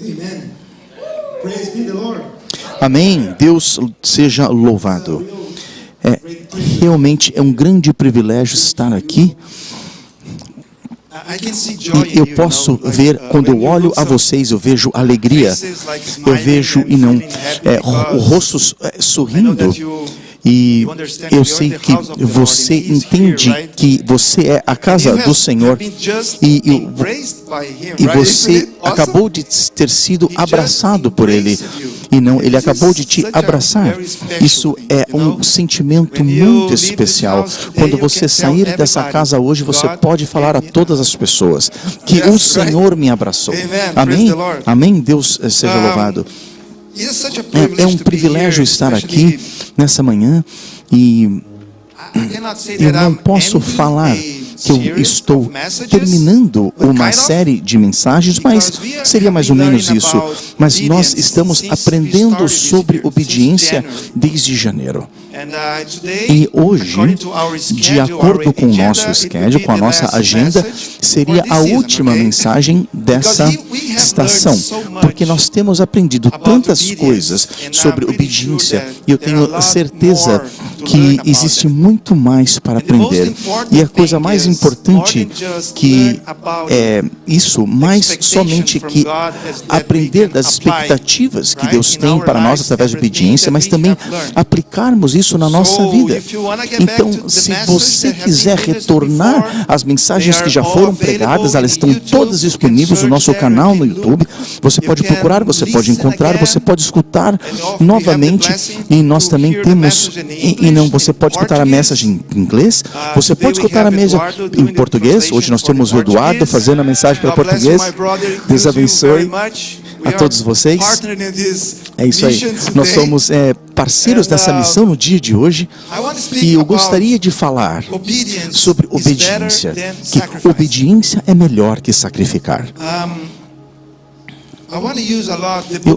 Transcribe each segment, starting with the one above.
Amen. Praise be the Lord. Amém. Deus seja louvado. Realmente é um grande privilégio estar aqui. E eu posso ver, quando eu olho a vocês, eu vejo alegria, eu vejo rostos sorrindo, e eu sei que você entende que você é a casa do Senhor, e você acabou de ter sido abraçado por Ele, e não, Ele acabou de te abraçar. Isso é um sentimento muito especial. Quando você sair dessa casa hoje, você pode falar a todas as pessoas que o Senhor me abraçou. Amém? Amém? Deus seja louvado. É um privilégio estar aqui nessa manhã, e eu não posso falar que eu estou terminando uma série de mensagens, mas seria mais ou menos isso. Mas nós estamos aprendendo sobre obediência desde janeiro. E hoje, de acordo com o nosso schedule, com a nossa agenda, seria a última mensagem dessa estação, porque nós temos aprendido tantas coisas sobre obediência, e eu tenho certeza que existe muito mais para aprender. E a coisa mais importante que é isso, mais somente que aprender das expectativas que Deus tem para nós através da obediência, mas também aplicarmos isso na nossa vida. Então, se você quiser retornar às mensagens que já foram pregadas, elas estão todas disponíveis no nosso canal no YouTube. Você pode procurar, você pode encontrar, você pode escutar novamente. E nós também temos, você pode escutar a mensagem em inglês, você pode escutar a mensagem em português. Hoje nós temos o Eduardo fazendo a mensagem para português. Deus abençoe a todos vocês. É isso aí. Nós somos parceiros dessa missão no dia de hoje, e eu gostaria de falar sobre obediência, que obediência é melhor que sacrificar.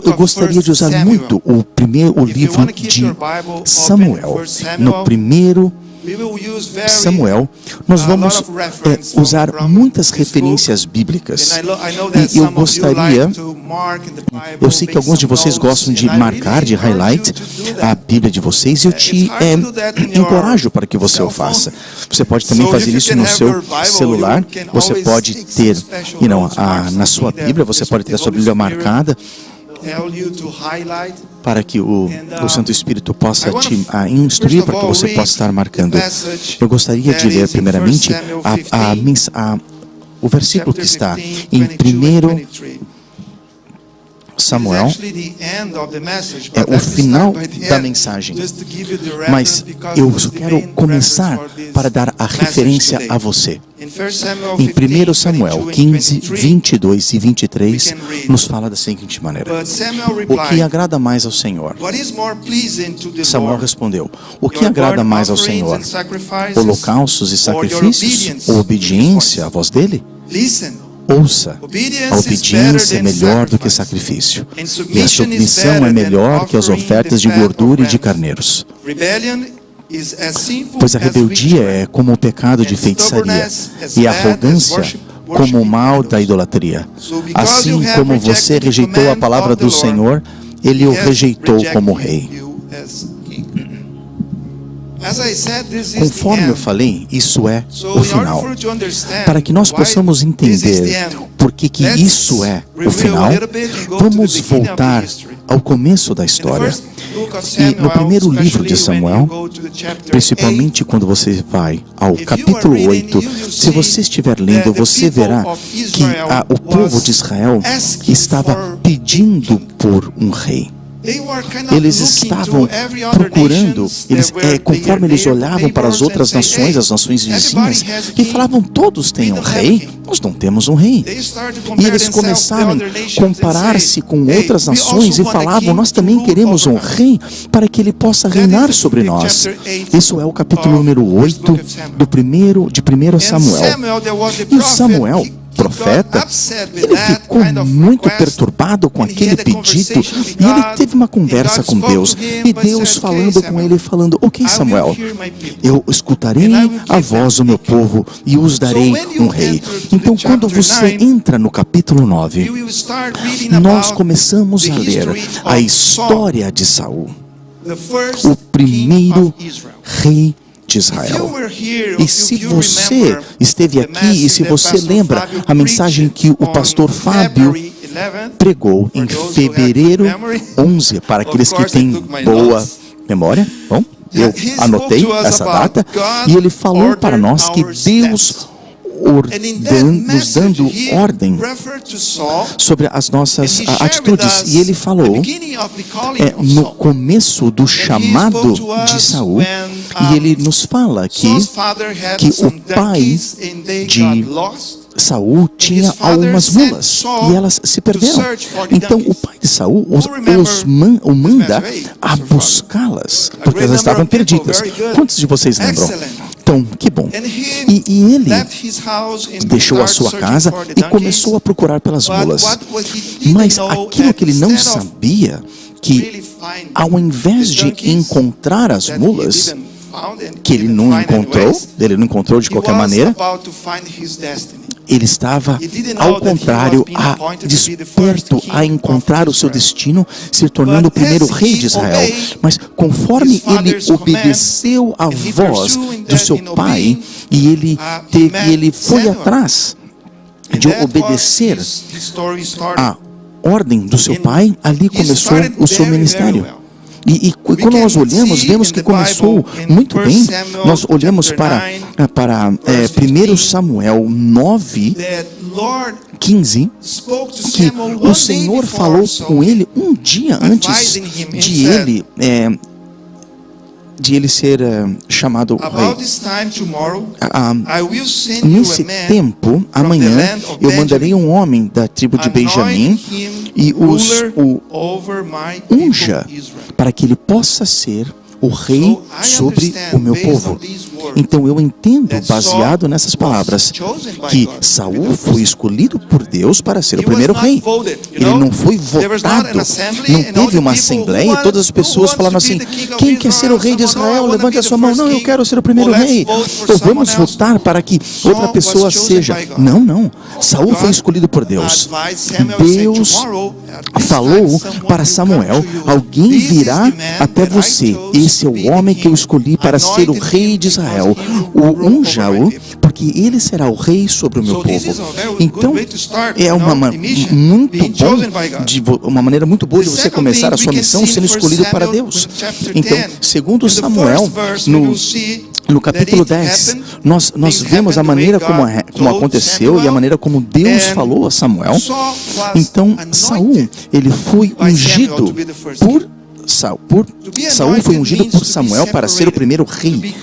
Eu gostaria de usar muito o livro de Samuel. No primeiro Samuel, nós vamos usar muitas referências bíblicas. E eu gostaria, eu sei que alguns de vocês gostam de marcar, de highlight a Bíblia de vocês, e eu te encorajo para que você o faça. Você pode também fazer isso no seu celular, você pode ter, na sua Bíblia, você pode ter a sua Bíblia marcada, para que o Santo Espírito possa te instruir, para que você possa estar marcando. Eu gostaria de ler primeiramente o versículo que está em 1 Samuel. É o final da mensagem, mas eu só quero começar para dar a referência a você. Em 1 Samuel 15, 22 e 23, nos fala da seguinte maneira: o que agrada mais ao Senhor? Samuel respondeu: o que agrada mais ao Senhor? Holocaustos e sacrifícios? Ou obediência à voz dele? Ouça, a obediência é melhor do que sacrifício, e a submissão é melhor que as ofertas de gordura e de carneiros. Pois a rebeldia é como o pecado de feitiçaria, e a arrogância como o mal da idolatria. Assim como você rejeitou a palavra do Senhor, Ele o rejeitou como rei. Conforme eu falei, isso é o final. Para que nós possamos entender por que isso é o final, vamos voltar ao começo da história. E no primeiro livro de Samuel, principalmente quando você vai ao capítulo 8, se você estiver lendo, você verá que o povo de Israel estava pedindo por um rei. Eles estavam procurando, conforme eles olhavam para as outras nações, as nações vizinhas, e falavam: todos têm um rei, nós não temos um rei. E eles começaram a comparar-se com outras nações e falavam: nós também queremos um rei para que ele possa reinar sobre nós. Isso é o capítulo número 8 de 1 Samuel. E o Samuel profeta, ele ficou muito perturbado com aquele pedido e ele teve uma conversa com Deus. E Deus falando com ele, falando: ok, Samuel, eu escutarei a voz do meu povo e os darei um rei. Então, quando você entra no capítulo 9, nós começamos a ler a história de Saul, o primeiro rei de Israel. E se você esteve aqui e se você lembra a mensagem que o pastor Fábio pregou em fevereiro 11, para aqueles que têm boa memória, bom, eu anotei essa data, e ele falou para nós que Deus nos dando ordem sobre as nossas atitudes. E ele falou no começo do chamado de Saul, e ele nos fala que o pai de Saul tinha algumas mulas e elas se perderam. Então o pai de Saul o manda a buscá-las, porque elas estavam perdidas. Quantos de vocês lembram? Então, que bom. E ele deixou a sua casa e começou a procurar pelas mulas. Mas aquilo que ele não sabia, que ao invés de encontrar as mulas, que ele não encontrou de qualquer maneira, ele estava, ao contrário, desperto a encontrar o seu destino, se tornando o primeiro rei de Israel. Mas conforme ele obedeceu a voz do seu pai, e ele foi atrás de obedecer a ordem do seu pai, ali começou o seu ministério. E quando nós olhamos, vemos que começou muito bem. Nós olhamos para 1 Samuel 9, 15, que o Senhor falou com ele um dia antes de ele ser chamado rei. Nesse tempo, amanhã, eu mandarei um homem da tribo de Benjamim e o unja para que ele possa ser o rei sobre o meu povo. Então eu entendo, baseado nessas palavras, que Saul foi escolhido por Deus para ser o primeiro rei. Ele não foi votado, não teve uma assembleia e todas as pessoas falaram assim: quem quer ser o rei de Israel? Levante a sua mão. Não, eu quero ser o primeiro rei. Ou vamos votar para que outra pessoa seja. Não. Saul foi escolhido por Deus. Deus falou para Samuel: alguém virá até você. Esse é o homem que eu escolhi para ser o rei de Israel. Unja-o, porque ele será o rei sobre o meu povo. Então, é uma maneira muito boa de você começar a sua missão sendo escolhido para Deus. Então, segundo Samuel, no capítulo 10, nós vemos a maneira como aconteceu e a maneira como Deus falou a Samuel. Então, Saul, ele foi ungido por Saul foi ungido por Samuel para ser o primeiro rei.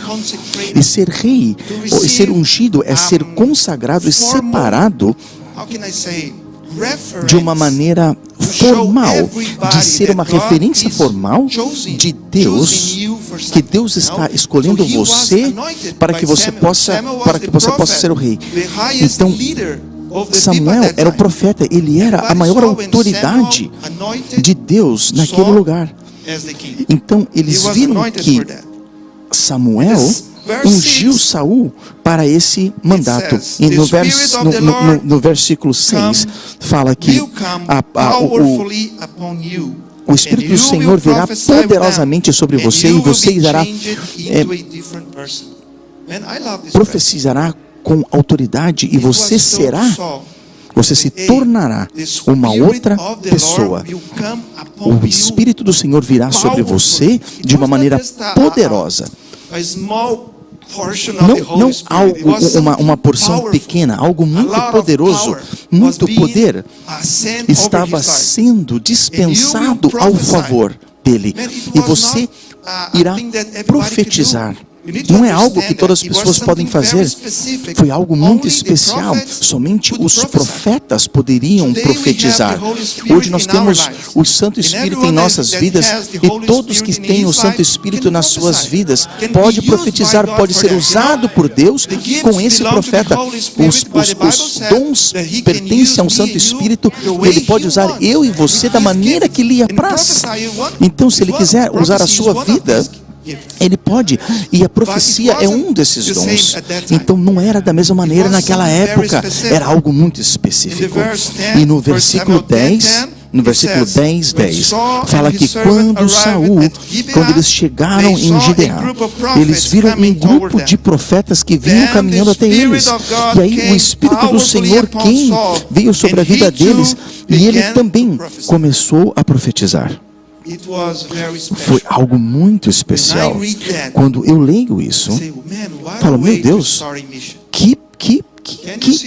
E ser rei, ou ser ungido, é ser consagrado e separado de uma maneira formal, de ser uma referência formal de Deus, que Deus está escolhendo você para que você possa ser o rei. Então, Samuel era o profeta, ele era a maior autoridade de Deus naquele lugar. Então eles viram que Samuel ungiu Saul para esse mandato. E no versículo 6 fala que o Espírito do Senhor virá poderosamente sobre você e você profetizará com autoridade e você se tornará uma outra pessoa. O Espírito do Senhor virá sobre você de uma maneira poderosa. Não uma porção pequena, algo muito poderoso, muito poder estava sendo dispensado ao favor dele. E você irá profetizar Não é algo que todas as pessoas podem fazer. Foi algo muito especial. Somente os profetas poderiam profetizar. Hoje nós temos o Santo Espírito em nossas vidas e todos que têm o Santo Espírito nas suas vidas pode profetizar, pode ser usado por Deus com esse profeta. Os dons pertencem ao Santo Espírito. Ele pode usar eu e você da maneira que lhe apraz. Então, se Ele quiser usar a sua vida, Ele pode, e a profecia é um desses dons. Então não era da mesma maneira naquela época, era algo muito específico. E no versículo 10, fala que quando eles chegaram em Gibeá, eles viram um grupo de profetas que vinham caminhando até eles. E aí o Espírito do Senhor veio sobre a vida deles, e ele também começou a profetizar. Foi algo muito especial. Quando eu leio isso, falo, meu Deus, que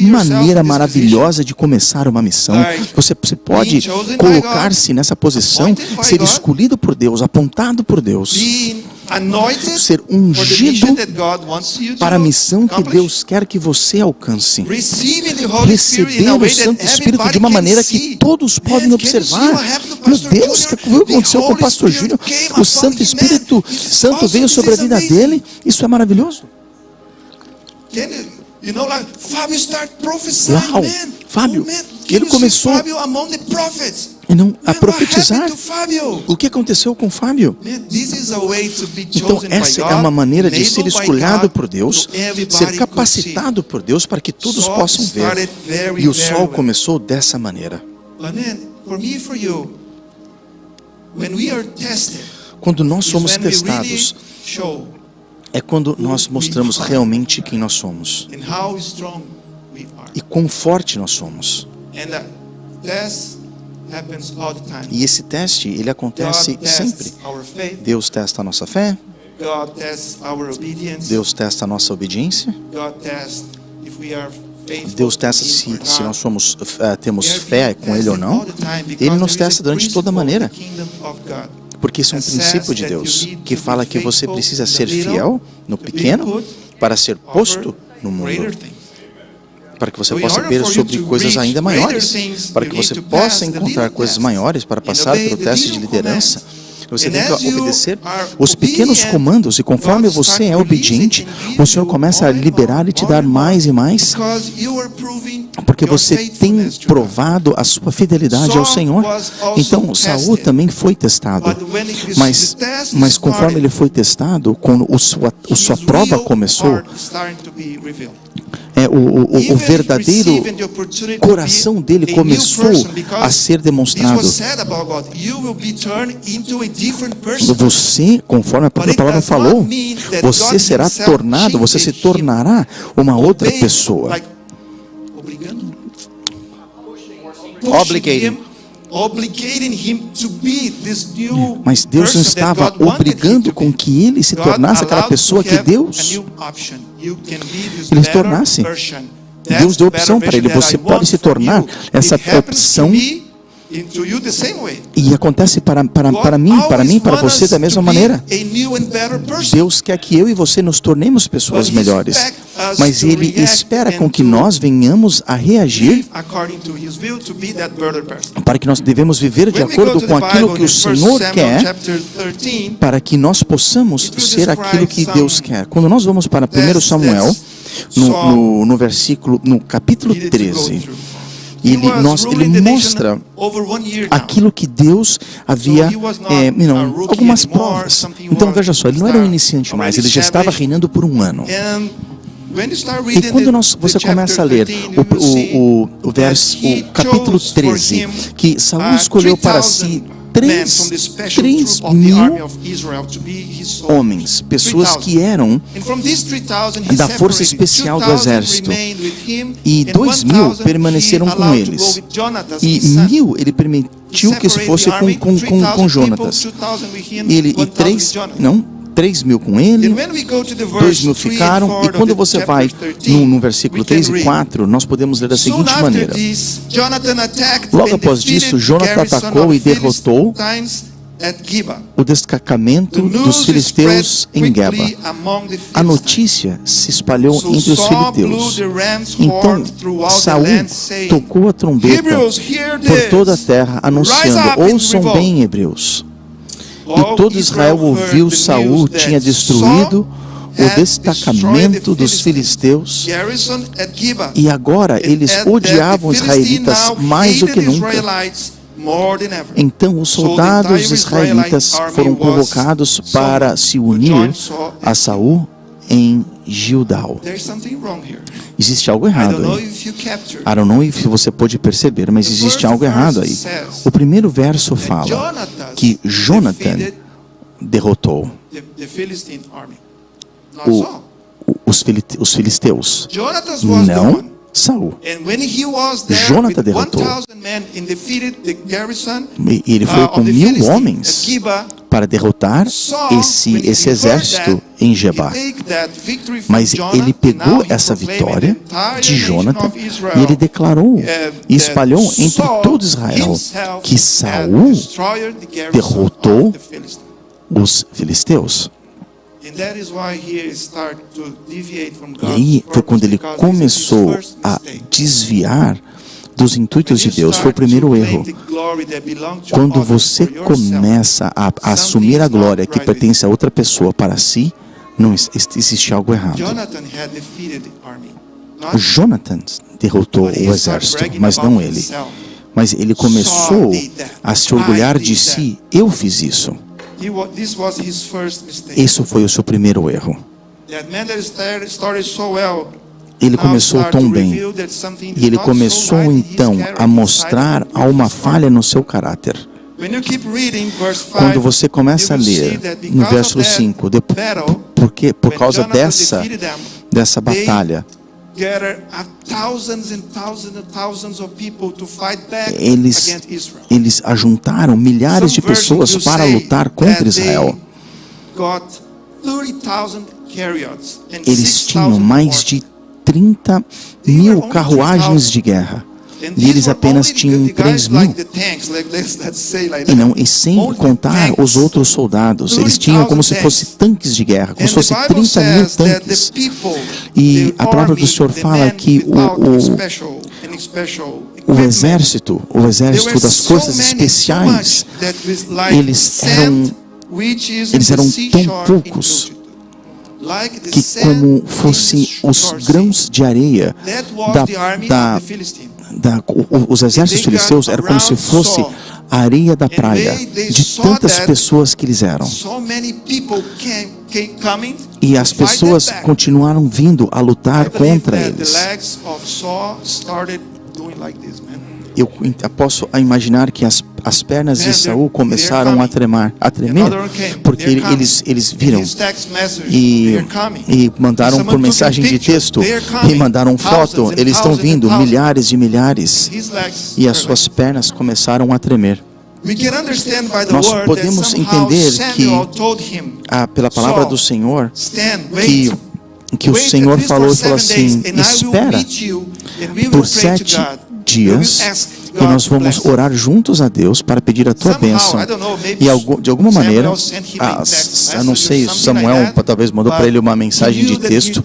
maneira maravilhosa de começar uma missão. Você pode colocar-se nessa posição, ser escolhido por Deus, apontado por Deus, ser ungido para a missão que Deus quer que você alcance. Receber o Santo Espírito de uma maneira que todos podem observar. Meu Deus, o que aconteceu com o pastor Júnior? O Santo Espírito Santo veio sobre a vida dele. Isso é maravilhoso. Uau, Fábio, ele começou a profetizar. O que aconteceu com Fábio? Então essa é uma maneira de ser escolhido por Deus, ser capacitado por Deus para que todos possam ver. E o sol começou dessa maneira. Quando nós somos testados, é quando nós mostramos realmente quem nós somos e quão forte nós somos. E esse teste, ele acontece sempre. Deus testa a nossa fé, Deus testa a nossa obediência, Deus testa se nós temos fé com Ele ou não. Ele nos testa durante toda maneira. Porque isso é um princípio de Deus, que fala que você precisa ser fiel no pequeno para ser posto no mundo. Para que você possa ver sobre coisas ainda maiores. Para que você possa encontrar coisas maiores para passar pelo teste de liderança. Você tem que obedecer os pequenos comandos, e conforme você é obediente, o Senhor começa a liberar e te dar mais e mais, porque você tem provado a sua fidelidade ao Senhor. Então Saul também foi testado, mas conforme ele foi testado, quando a sua prova começou, o verdadeiro coração dele começou a ser demonstrado. Você, conforme a própria palavra falou, você será tornado, você se tornará uma outra pessoa. Mas Deus não estava obrigando com que ele se tornasse aquela pessoa que Deus ele se tornasse. Deus deu opção para ele. Você pode se tornar essa opção. E acontece para mim, para você da mesma maneira. Deus quer que eu e você nos tornemos pessoas melhores, mas Ele espera com que nós venhamos a reagir para que nós devemos viver de acordo com aquilo que o Senhor quer, para que nós possamos ser aquilo que Deus quer. Quando nós vamos para 1 Samuel, no capítulo 13, ele mostra aquilo que Deus havia, algumas provas. Então veja só, ele não era um iniciante mais, ele já estava reinando por um ano. E quando você começa a ler o capítulo 13, que Saul escolheu para si 3.000 homens, pessoas que eram da força especial do exército, e 2.000 permaneceram com eles, e 1.000 ele permitiu que se fosse com Jonatas. 3.000 com ele, 2.000 ficaram, e quando você vai no versículo 3 e 4, nós podemos ler da seguinte maneira: logo após disso, Jonathan atacou e derrotou o destacamento dos filisteus em Geba. A notícia se espalhou entre os filisteus. Então Saul tocou a trombeta por toda a terra, anunciando: ouçam bem, hebreus. E todo Israel ouviu. Saul tinha destruído o destacamento dos filisteus, e agora eles odiavam os israelitas mais do que nunca. Então os soldados israelitas foram convocados para se unir a Saul em Gilgal. Existe algo errado aí. I don't know se você pode perceber, mas existe algo errado aí. O primeiro verso fala que Jonathan derrotou os filisteus, não Saul. Jonathan derrotou. E ele foi com 1000 homens para derrotar esse exército em Geba. Mas ele pegou essa vitória de Jonathan e ele declarou e espalhou entre todo Israel que Saul derrotou os filisteus. E aí foi quando ele começou a desviar dos intuitos de Deus. Foi o primeiro erro. Quando você começa a assumir a glória que pertence a outra pessoa para si, não existe algo errado. Jonathan derrotou o exército, mas não ele. Mas ele começou a se orgulhar de si. Eu fiz isso. Isso foi o seu primeiro erro. Ele começou tão bem. E ele começou então a mostrar uma falha no seu caráter. Quando você começa a ler no verso 5, porque por causa dessa batalha, eles ajuntaram milhares de pessoas para lutar contra Israel. Eles tinham mais de 30.000 carruagens de guerra. E eles apenas tinham 3.000. E sem contar os outros soldados. Eles tinham como se fossem tanques de guerra, como se fossem 30.000 tanques. E a palavra do Senhor fala que o exército das forças especiais, eles eram tão poucos que como fossem os grãos de areia os exércitos filisteus eram como se fosse a areia da praia, de tantas pessoas que eles eram. E as pessoas continuaram vindo a lutar contra eles. Eu posso imaginar que as pernas de Saul começaram a tremer, porque eles viram e mandaram por mensagem de texto e mandaram foto. Eles estão vindo, milhares de milhares, e as suas pernas começaram a tremer. Nós podemos entender que pela palavra do Senhor que o Senhor falou assim: espera por 7 dias e nós vamos orar juntos a Deus para pedir a tua bênção. E de alguma maneira, eu não sei, Samuel talvez mandou para ele uma mensagem de texto,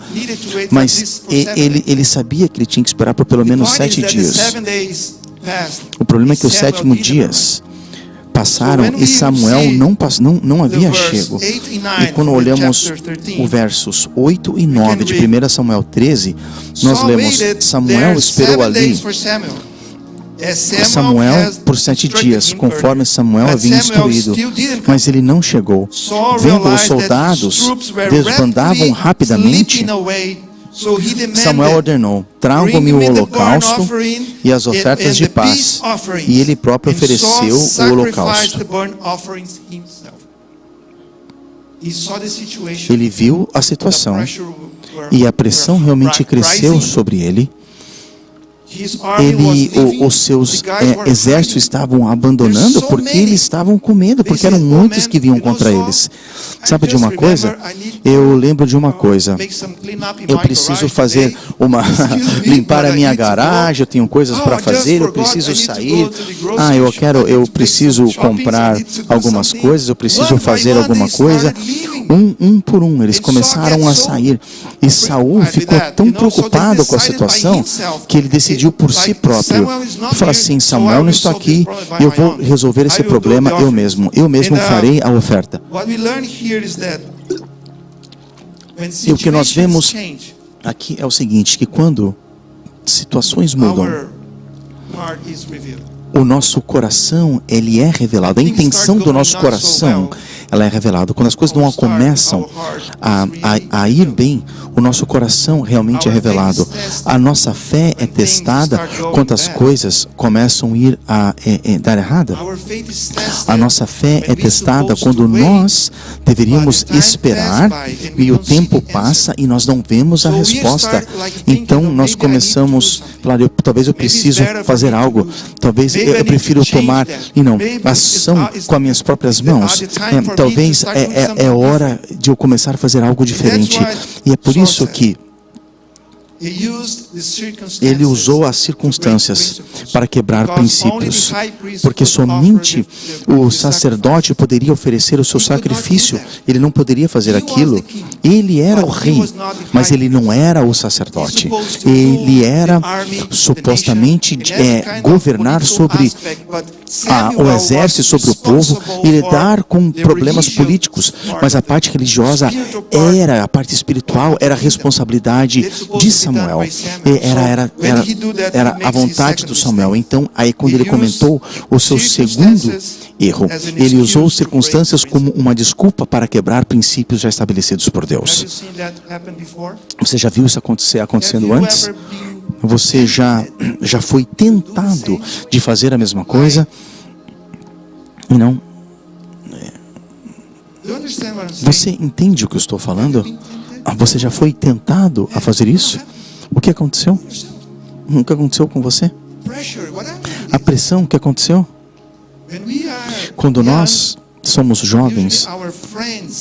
mas ele sabia que ele tinha que esperar por pelo menos 7 dias. O problema é que os 7º dias passaram e Samuel não havia chego. E quando olhamos os versos 8 e 9 de 1 Samuel 13, nós lemos: Samuel esperou ali Samuel por 7 dias, conforme Samuel havia instruído, mas ele não chegou. Vendo os soldados desbandavam rapidamente, Samuel ordenou: tragam-me o holocausto e as ofertas de paz. E ele próprio ofereceu o holocausto. Ele viu a situação e a pressão realmente cresceu sobre ele. os seus exércitos estavam abandonando porque eles estavam com medo, porque eram muitos que vinham contra eles. Sabe de uma coisa? Eu lembro de uma coisa. Eu preciso fazer limpar a minha garagem, eu tenho coisas para fazer, eu preciso sair. Eu preciso comprar algumas coisas, eu preciso fazer alguma coisa. Um por um, eles começaram a sair. E Saul ficou tão preocupado com a situação que ele decidiu por si próprio. Ele falou assim: Samuel não está aqui, eu vou resolver esse problema eu mesmo farei a oferta. E o que nós vemos aqui é o seguinte, que quando situações mudam, o nosso coração, ele é revelado. A intenção do nosso coração, ela é revelada. Quando as coisas não começam a ir bem, o nosso coração realmente é revelado. A nossa fé é testada quando as coisas começam a ir dar errada. A nossa fé é testada quando nós deveríamos esperar e o tempo passa e nós não vemos a resposta. Então nós começamos a falar: talvez eu preciso fazer algo, talvez eu prefiro tomar ação com as minhas próprias mãos. Talvez é hora de eu começar a fazer algo diferente. E é por isso que ele usou as circunstâncias para quebrar princípios, porque somente o sacerdote poderia oferecer o seu sacrifício. Ele não poderia fazer aquilo. Ele era o rei, mas ele não era o sacerdote. Ele era supostamente governar sobre o exército, sobre o povo e lidar com problemas políticos, mas a parte religiosa a parte espiritual era a responsabilidade de Samuel. Era a vontade do Samuel. Então, aí quando ele comentou o seu segundo erro, ele usou circunstâncias como uma desculpa para quebrar princípios já estabelecidos por Deus. Você já viu isso acontecendo antes? Você já foi tentado de fazer a mesma coisa? Não. Você entende o que eu estou falando? Você já foi tentado a fazer isso? O que aconteceu? O que aconteceu com você? A pressão, o que aconteceu? Quando nós somos jovens,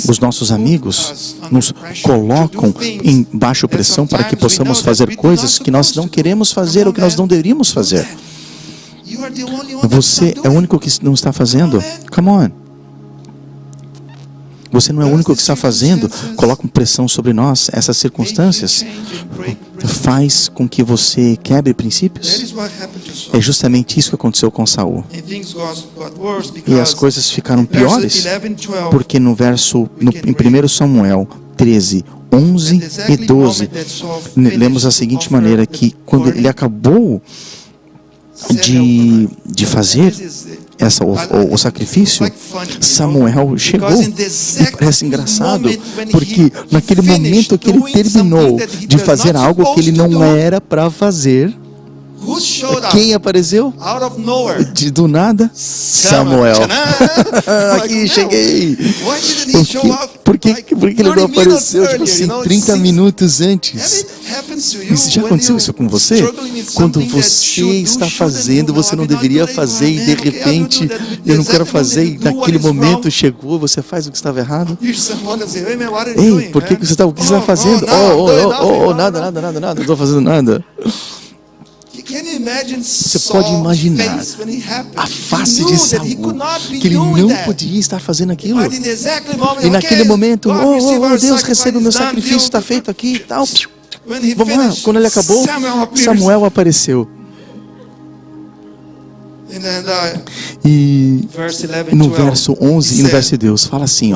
os nossos amigos nos colocam em baixa pressão para que possamos fazer coisas que nós não queremos fazer ou que nós não deveríamos fazer. Você é o único que não está fazendo. Come on. Você não é o único que está fazendo. Colocam pressão sobre nós. Essas circunstâncias faz com que você quebre princípios. É justamente isso que aconteceu com Saul. E as coisas ficaram piores, porque em 1 Samuel 13, 11 e 12, lemos da seguinte maneira, que quando ele acabou de fazer o sacrifício, Samuel chegou. E parece engraçado, porque naquele momento que ele terminou de fazer algo que ele não era para fazer, quem apareceu? Do nada? Samuel. Aqui, cheguei. Por que ele não apareceu, tipo assim, 30 minutos antes? Já aconteceu isso com você? Quando você está fazendo, você não deveria fazer e de repente, eu não quero fazer, e naquele momento chegou, você faz o que estava errado? Ei, o que você está fazendo? Nada, não estou fazendo nada. Você pode imaginar a face de Saul, que ele não podia estar fazendo aquilo. E naquele momento, Deus, recebe o meu sacrifício, está feito aqui e tal. Vamos lá, quando ele acabou, Samuel apareceu. E no verso 11 e no verso 12, fala assim,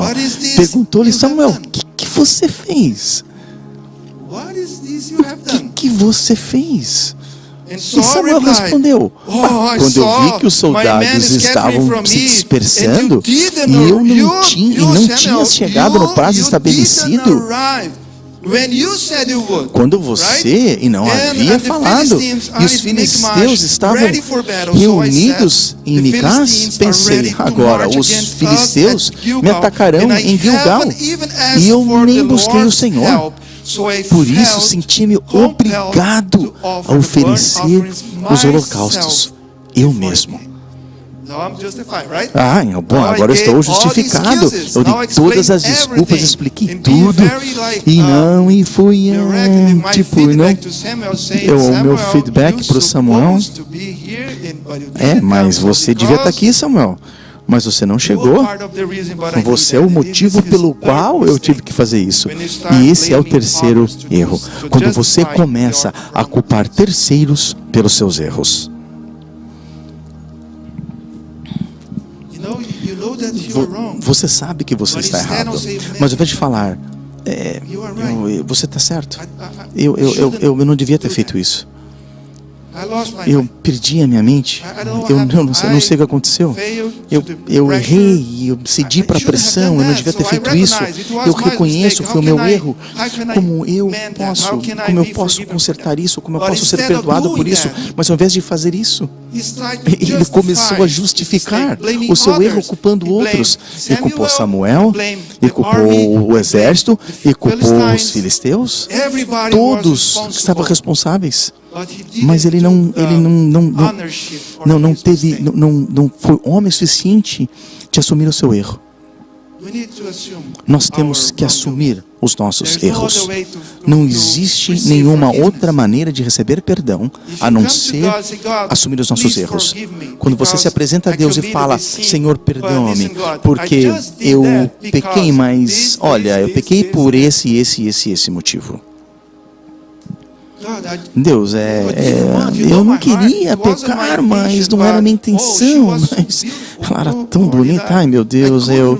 perguntou-lhe Samuel, o que você fez? O que você fez? E Samuel respondeu, quando eu vi que os soldados estavam se dispersando e eu não tinha chegado no prazo estabelecido, quando você não havia falado e os filisteus estavam reunidos em Micás, pensei, agora os filisteus me atacarão em Gilgal e eu nem busquei o Senhor. Por isso senti-me obrigado a oferecer os holocaustos eu mesmo. Bom, agora eu estou justificado. Eu dei todas as desculpas, expliquei tudo. E fui o meu feedback para o Samuel. Mas você devia estar aqui, Samuel. Mas você não chegou. Você é o motivo pelo qual eu tive que fazer isso. E esse é o terceiro erro. Quando você começa a culpar terceiros pelos seus erros. Você sabe que você está errado. Mas ao invés de falar, você está certo. Eu não devia ter feito isso. Eu perdi a minha mente. Eu não sei o que aconteceu. Eu errei, eu cedi para a pressão. Eu não devia ter feito isso. Eu reconheço, foi o meu erro. Como eu posso consertar isso? Como eu posso ser perdoado por isso? Mas ao invés de fazer isso, ele começou a justificar o seu erro culpando outros. Ele culpou Samuel, ele culpou o exército, ele culpou os filisteus. Todos estavam responsáveis. Mas ele não foi homem suficiente de assumir o seu erro. Nós temos que assumir os nossos erros. Não existe nenhuma outra maneira de receber perdão a não ser assumir os nossos erros. Quando você se apresenta a Deus e fala, Senhor, perdoa-me, porque eu pequei, mas olha, eu pequei por esse motivo. Deus, eu não queria pecar, mas não era minha intenção. Mas ela era tão bonita. Ai, meu Deus, eu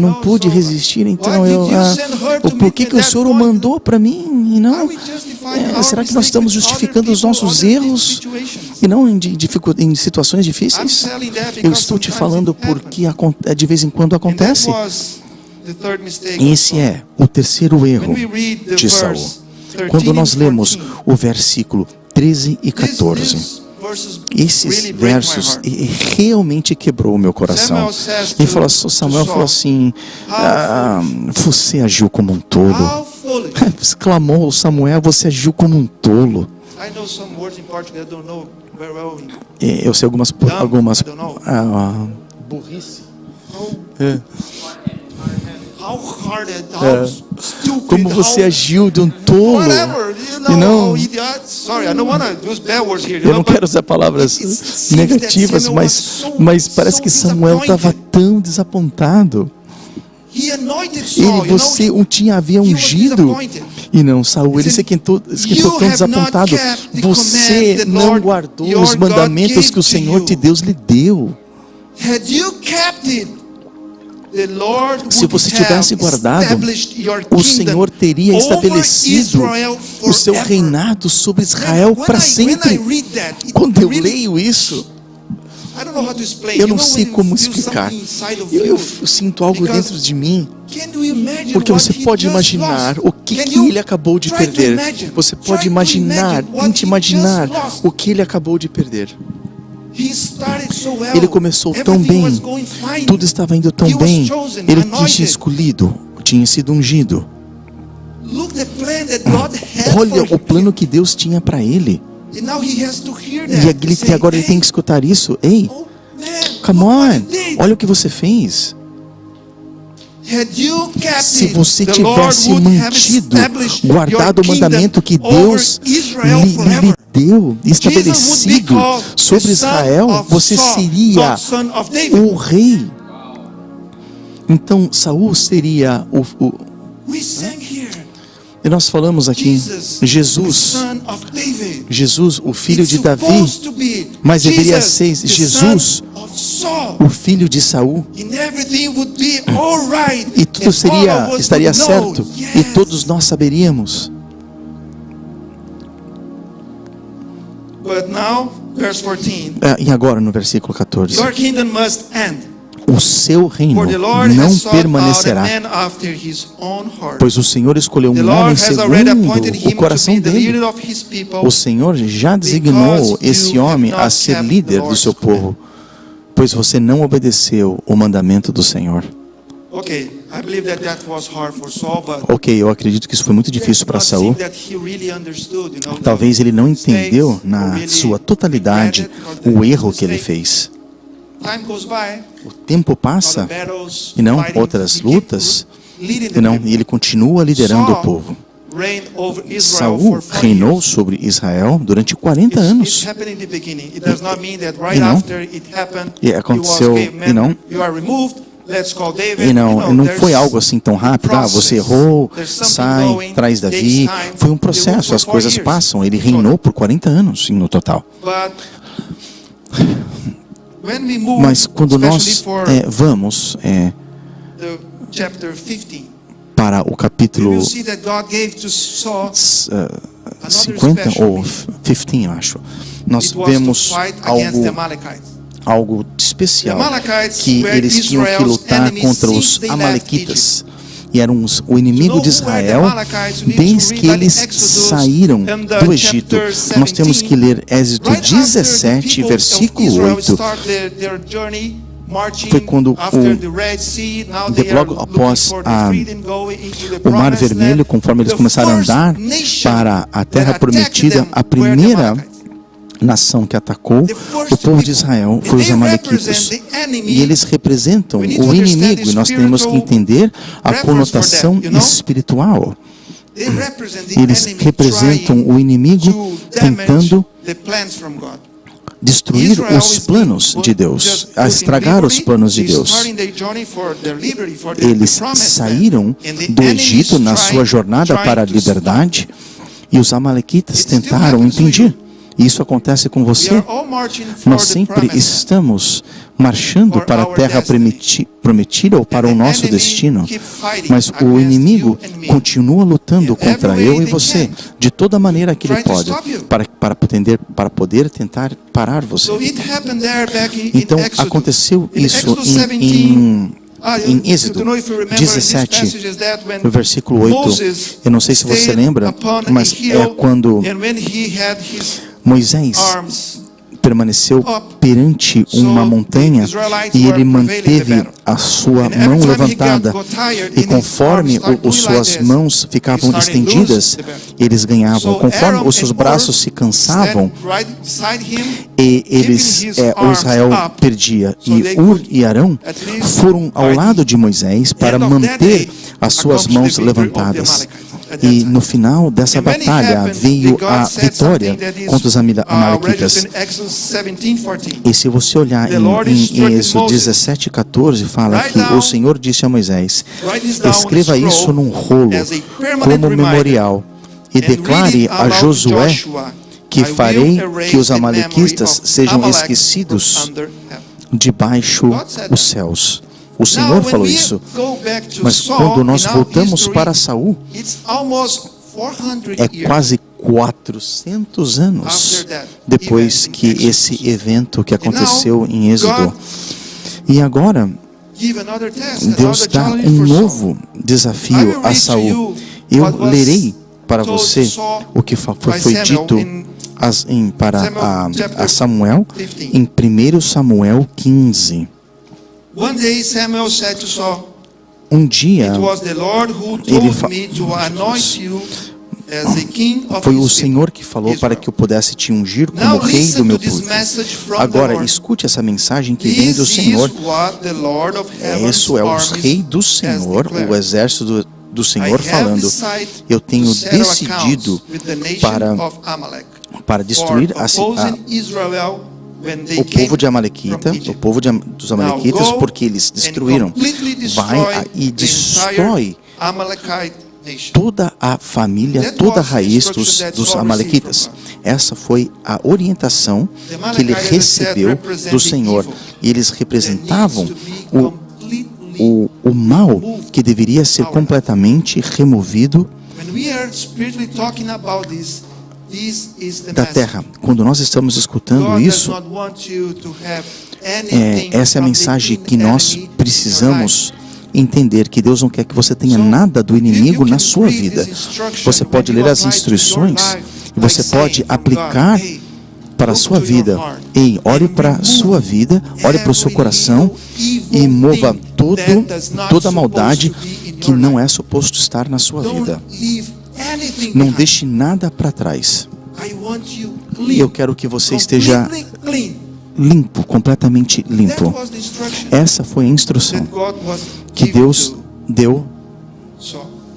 não pude resistir. Então, por que o Senhor o mandou para mim? E não, será que nós estamos justificando os nossos erros e não em situações difíceis? Eu estou te falando porque de vez em quando acontece. Esse é o terceiro erro de Saul. Quando nós lemos o versículo 13 e 14, esses versos realmente quebrou o meu coração. Ele falou, Samuel falou assim, você agiu como um tolo. Exclamou Samuel, você agiu como um tolo. Eu sei algumas burrice. Como você agiu de um tolo. Eu não quero usar palavras negativas, mas parece que Samuel estava tão desapontado. Você havia ungido. E não, Saul, ele se esquentou tão desapontado. Você não guardou os mandamentos que o Senhor Deus lhe deu. Se você tivesse guardado, o Senhor teria estabelecido o seu reinado sobre Israel para sempre. Quando eu leio isso, eu não sei como explicar. Eu sinto algo dentro de mim. Porque você pode imaginar o que ele acabou de perder. Você pode imaginar o que ele acabou de perder. Ele começou tão bem, tudo estava indo tão bem. Ele tinha escolhido, tinha sido ungido. Olha o plano que Deus tinha para ele. E agora ele tem que escutar isso. Ei, come on, olha o que você fez. Se você tivesse mantido, guardado o mandamento que Deus lhe deu, estabelecido sobre Israel, você seria o rei. Então Saul seria E nós falamos aqui, Jesus, o filho de Davi, mas deveria ser Jesus, o filho de Saul, e tudo estaria certo, e todos nós saberíamos. E agora no versículo 14, o seu reino não permanecerá, pois o Senhor escolheu um homem segundo o coração dele. O Senhor já designou esse homem a ser líder do seu povo, pois você não obedeceu o mandamento do Senhor. I believe that was hard for Saul, but Ok, eu acredito que isso foi muito difícil para Saul. that he really understood, Talvez ele não entendeu na sua totalidade o erro que ele fez. Time goes by, O tempo passa other battles, e não fighting, outras he keep lutas leading the e não people. e ele continua liderando o povo. Reigned over Israel Saul for 40 reinou years. sobre Israel durante 40 It anos. happened in the beginning. It does not mean that right E não- after it happened, e aconteceu- he was, okay, e não- man, you are removed, let's call David. E não there's foi algo assim tão rápido. Ah, você errou, There's something sai, going, traz Davi. takes time. Foi um They ruled processo, for as 4 coisas years. passam. Ele reinou por 40 anos no total. But when we move, Mas quando especially nós for vamos the chapter 15, para o we capítulo will see that God gave to Saul 50 ou 15, eu acho, nós it was to vemos fight against the algo, Amalekites. algo especial, The Amalekites que were eles tinham que Israel's lutar enemies contra since os they left amalequitas. E eram o inimigo de Israel desde que eles saíram do Egito. Nós temos que ler Êxodo 17, versículo 8. Foi quando logo após o Mar Vermelho, conforme eles começaram a andar para a Terra Prometida, a primeira nação que atacou o povo de Israel foi os amalequitas. E eles representam o inimigo, e nós temos que entender a conotação espiritual. Eles representam o inimigo tentando destruir os planos de Deus, a estragar os planos de Deus. Eles saíram do Egito na sua jornada para a liberdade e os amalequitas tentaram impedir. Isso acontece com você. Nós sempre estamos marchando para a terra prometida ou para o nosso destino. Mas o inimigo continua lutando contra eu e você, de toda maneira que ele pode, para poder tentar parar você. Então, aconteceu isso em Êxodo 17, no versículo 8. Eu não sei se você lembra, mas é quando Moisés permaneceu perante uma montanha e ele manteve a sua mão levantada, e conforme as suas mãos ficavam estendidas, eles ganhavam. Conforme os seus braços se cansavam, e o Israel perdia. E Ur e Arão foram ao lado de Moisés para manter as suas mãos levantadas. E no final dessa batalha veio a vitória contra os amalequitas. E se você olhar em Êxodo 17:14, fala que o Senhor disse a Moisés: escreva isso num rolo como memorial e declare a Josué que farei que os amalequitas sejam esquecidos debaixo dos céus. O Senhor falou isso. Mas quando nós voltamos para Saul, é quase 400 anos depois que esse evento que aconteceu em Êxodo. E agora, Deus dá um novo desafio a Saul. Eu lerei para você o que foi dito para a Samuel em 1 Samuel 15. Um dia, ele foi o Senhor que falou para que eu pudesse te ungir como rei do meu povo. Agora, escute essa mensagem que vem do Senhor. Isso é o rei do Senhor, o exército do Senhor falando. Eu tenho decidido para destruir o povo de Amalequita, dos Amalequitas, porque eles destruíram. Vai e destrói toda a família, toda a raiz dos Amalequitas. Essa foi a orientação que ele recebeu do Senhor. E eles representavam o mal que deveria ser completamente removido da terra. Quando nós estamos escutando isso, essa é a mensagem que nós precisamos entender, que Deus não quer que você tenha nada do inimigo na sua vida. Você pode ler as instruções e você pode aplicar para a sua vida. Ei, olhe para a sua vida, olhe para o seu coração e mova toda a maldade que não é suposto estar na sua vida. Não deixe nada para trás. Eu quero que você esteja limpo, completamente limpo. Essa foi a instrução que Deus deu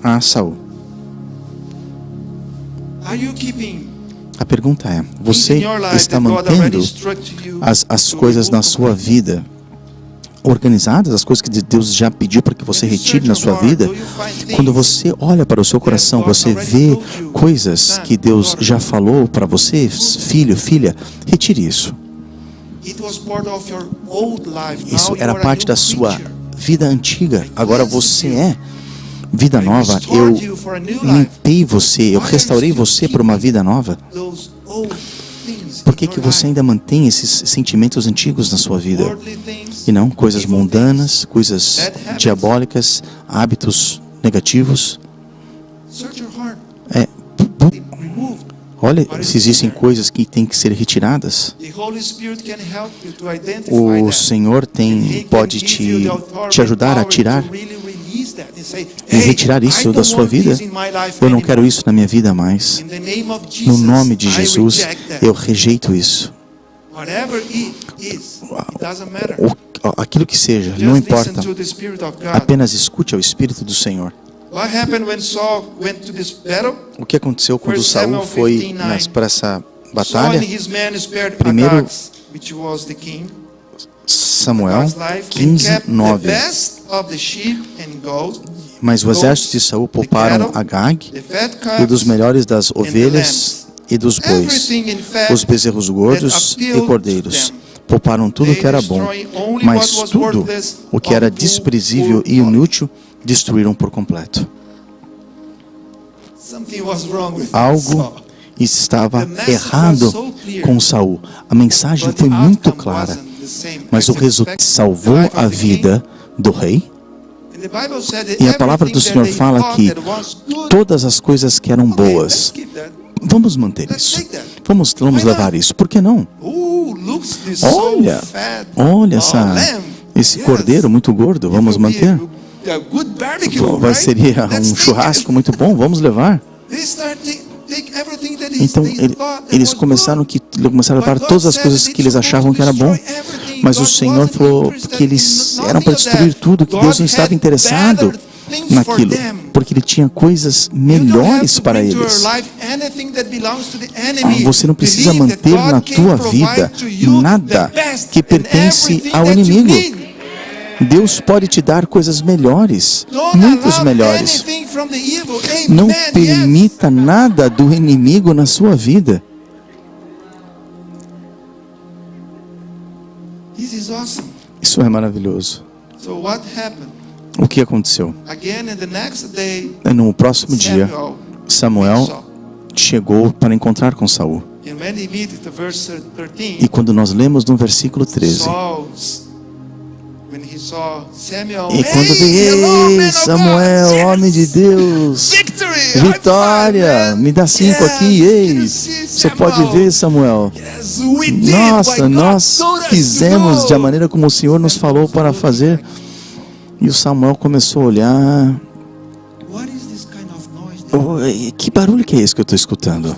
a Saul. A pergunta é: você está mantendo as coisas na sua vida organizadas, as coisas que Deus já pediu para que você retire na sua vida? Quando você olha para o seu coração, você vê coisas que Deus já falou para você, filho, filha, retire isso. Isso era parte da sua vida antiga, agora você é vida nova. Eu limpei você, eu restaurei você para uma vida nova. Por que você ainda mantém esses sentimentos antigos na sua vida? E não coisas mundanas, coisas diabólicas, hábitos negativos? Olha se existem coisas que têm que ser retiradas. O Senhor pode te ajudar a tirar e retirar isso da sua vida. Eu não quero isso na minha vida mais. No nome de Jesus, eu rejeito isso. Aquilo que seja, não importa. Apenas escute ao Espírito do Senhor. O que aconteceu quando Saul foi para essa batalha? Primeiro, Samuel 15:9. Mas o exército de Saul pouparam Agag e dos melhores das ovelhas e dos bois, os bezerros gordos e cordeiros. Pouparam tudo o que era bom, mas tudo o que era desprezível e inútil destruíram por completo. Algo estava errado com Saul. A mensagem foi muito clara, mas o resultado salvou a vida do rei. E a palavra do Senhor fala que todas as coisas que eram boas, vamos manter isso. Vamos levar isso. Por que não? Olha esse cordeiro muito gordo. Vamos manter. Seria um churrasco muito bom. Vamos levar. Então eles começaram a levar todas as coisas que eles achavam que era bom. Mas o Senhor falou que eles eram para destruir tudo, que Deus não estava interessado naquilo, porque Ele tinha coisas melhores para eles. Você não precisa manter na tua vida nada que pertence ao inimigo. Deus pode te dar coisas melhores, muitos melhores. Não permita nada do inimigo na sua vida. Isso é maravilhoso. O que aconteceu? No próximo dia, Samuel chegou para encontrar com Saul. E quando nós lemos no versículo 13, e quando veio Samuel, homem de Deus, vitória, me dá 5 aqui, ei, você pode ver, Samuel. Nossa, nós fizemos da maneira como o Senhor nos falou para fazer. E o Samuel começou a olhar. Que barulho que é esse que eu estou escutando?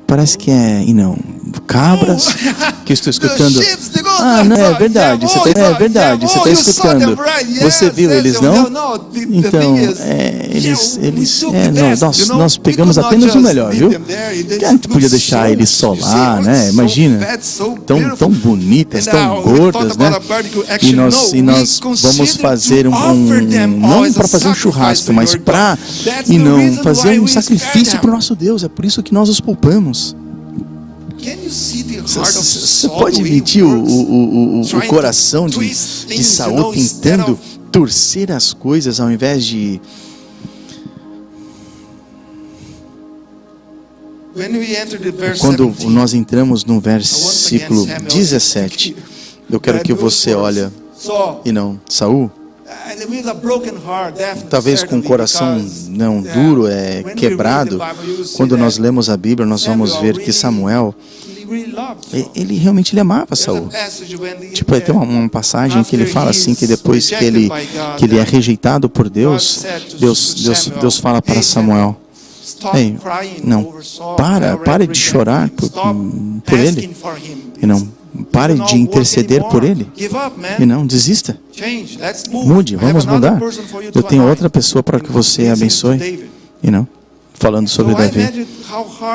Parece que é, cabras que eu estou escutando. Não, é verdade, você está escutando. Você viu eles, não? Então, nós pegamos apenas o melhor, viu? A gente podia deixar eles só lá, né? Imagina, tão bonitas, tão gordas, né? E nós vamos fazer não para fazer um churrasco, mas para fazer um sacrifício para o nosso Deus. É por isso que nós os poupamos. Você pode medir o coração de Saul tentando torcer as coisas ao invés de... Quando nós entramos no versículo 17, eu quero que você olhe, Saul, talvez com o coração duro, quebrado. Quando nós lemos a Bíblia, nós vamos ver que Samuel, really loved Saul. Ele realmente amava There's a Saul. passage when Tipo, tem uma passagem que ele fala assim, que depois que ele é rejeitado por Deus, Deus fala para Samuel: ei, não, pare de chorar por ele, e não, pare de interceder por ele, e não, desista, mude, vamos mudar. Eu tenho outra pessoa para que você abençoe, e não, falando sobre Davi.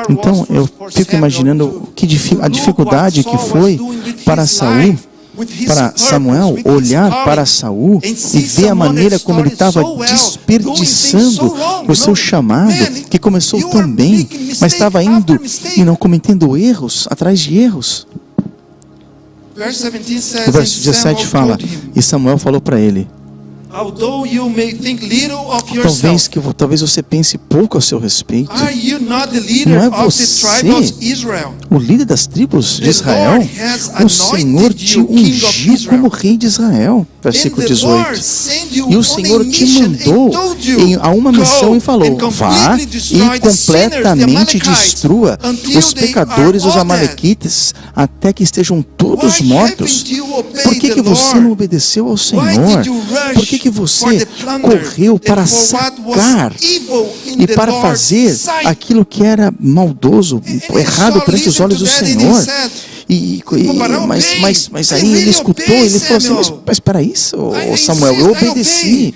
Então eu fico imaginando a dificuldade que foi para Samuel olhar para Saul e ver a maneira como ele estava desperdiçando o seu chamado, que começou tão bem, mas estava indo e não cometendo erros atrás de erros. O verso 17 fala: e Samuel falou para ele: talvez você pense pouco a seu respeito. Não é você o líder das tribos de Israel? O Senhor te ungiu como rei de Israel. Versículo 18. E o Senhor te mandou a uma missão e falou: vá e completamente destrua os pecadores, os amalequitas, até que estejam todos mortos. Por que você não obedeceu ao Senhor? Por que você correu para sacar e para fazer aquilo que era maldoso, errado perante os olhos do Senhor? Mas aí ele escutou, ele falou assim: mas para isso, Samuel, eu obedeci.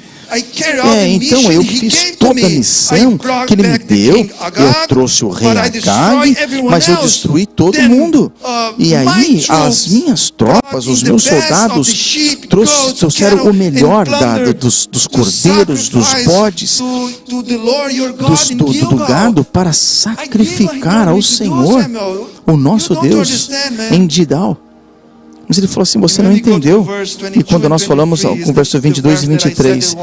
Então eu fiz toda a missão que ele me deu. Eu trouxe o rei Agag, mas eu destruí todo mundo. E aí as minhas tropas, os meus soldados trouxeram o melhor dos cordeiros, dos bodes, do gado, para sacrificar ao Senhor, o nosso Deus, em Gilgal. Mas ele falou assim: você não entendeu. E quando nós falamos com o verso 22 e 23,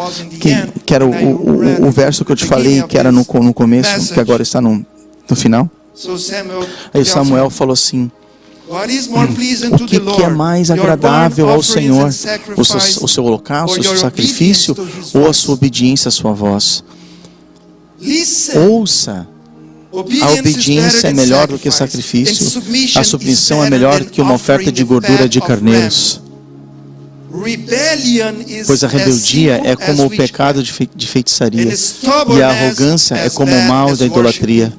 que era o verso que eu te falei, que era no começo, que agora está no final. Aí Samuel falou assim: o que é mais agradável ao Senhor? O seu holocausto, o seu sacrifício, ou a sua obediência à sua voz? Ouça. A obediência é melhor do que sacrifício. A submissão é melhor que uma oferta de gordura de carneiros. Pois a rebeldia é como o pecado de feitiçaria, e a arrogância é como o mal da idolatria.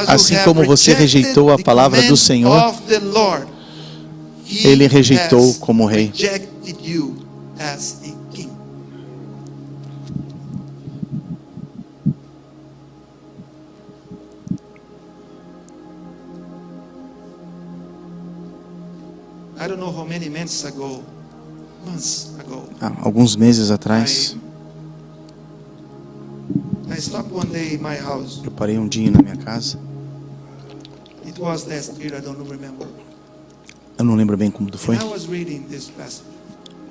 Assim como você rejeitou a palavra do Senhor, Ele rejeitou como rei. Alguns meses atrás, eu parei um dia na minha casa. Eu não lembro bem como foi.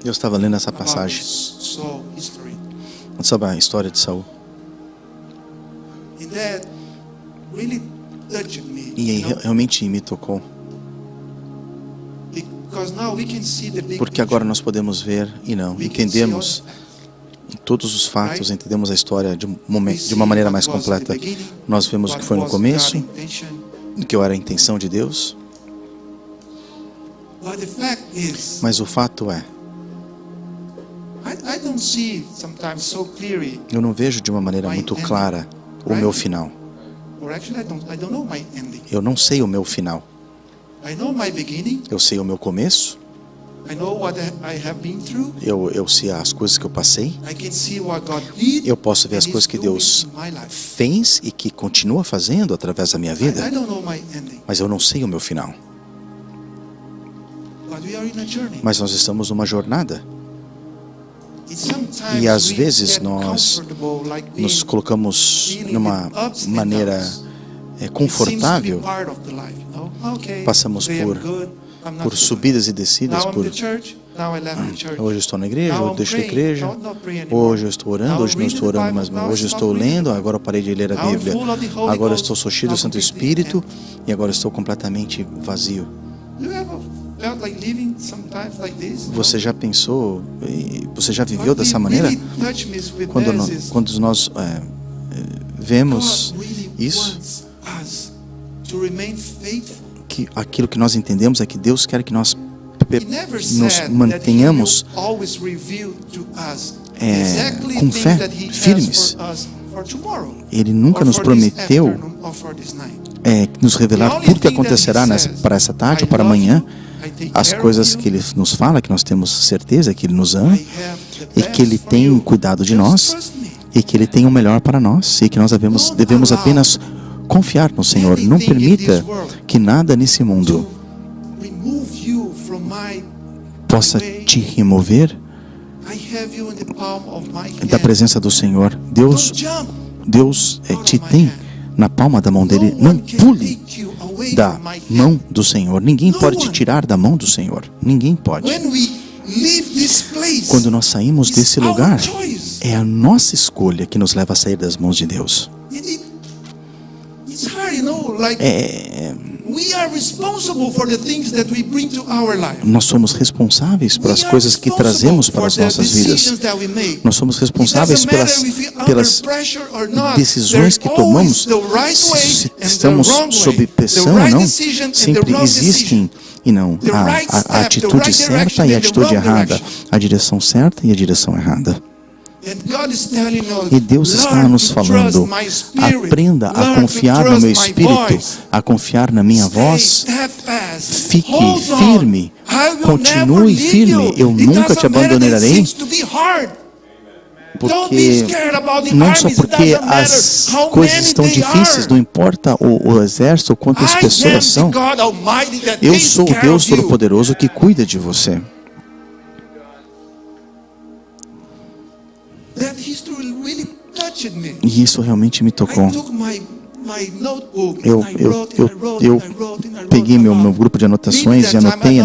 Eu estava lendo essa passagem sobre a história de Saul. E aí realmente me tocou. Porque agora nós podemos ver e não entendemos todos os fatos, entendemos a história de uma maneira mais completa. Nós vemos o que foi no começo, o que era a intenção de Deus. Mas o fato é, eu não vejo de uma maneira muito clara o meu final. Eu não sei o meu final. Eu sei o meu começo. Eu sei as coisas que eu passei. Eu posso ver as coisas que Deus fez e que continua fazendo através da minha vida. Mas eu não sei o meu final. Mas nós estamos numa jornada. E às vezes nós nos colocamos numa maneira confortável. Passamos por subidas e descidas. Hoje eu estou na igreja, eu deixo a igreja. Hoje eu estou orando, hoje não estou orando, mas hoje eu estou lendo. Agora eu parei de ler a Bíblia. Agora eu estou cheio do Santo Espírito e agora eu estou completamente vazio. Você já pensou, você já viveu dessa maneira? Quando nós vemos isso, to remain faithful. que aquilo que nós entendemos é que Deus quer que nós He never nos said mantenhamos that he will always reveal to us com things fé, that he has firmes. for us for tomorrow, Ele nunca or nos for this prometeu afternoon, or for this night. nos revelar tudo que acontecerá para essa tarde ou para amanhã. As coisas que Ele nos fala, que nós temos certeza que Ele nos ama e que Ele tem cuidado de nós e que Ele tem o melhor para nós e que nós devemos apenas confiar no Senhor. Não permita que nada nesse mundo possa te remover da presença do Senhor. Deus te tem na palma da mão dele. Não pule da mão do Senhor. Ninguém pode te tirar da mão do Senhor. Ninguém pode. Quando nós saímos desse lugar, é a nossa escolha que nos leva a sair das mãos de Deus. Nós somos responsáveis pelas coisas que trazemos para as nossas vidas. Nós somos responsáveis pelas decisões que tomamos. Se estamos sob pressão ou não, sempre existem e não a atitude certa e a atitude errada, a direção certa e a direção errada. E Deus está nos falando: aprenda a confiar no meu Espírito, a confiar na minha voz. Fique firme, continue firme. Eu nunca te abandonarei. Porque não só porque as coisas estão difíceis, não importa o exército ou quantas pessoas são. Eu sou o Deus Todo-Poderoso que cuida de você. E isso realmente me tocou. Eu peguei meu grupo de anotações e anotei.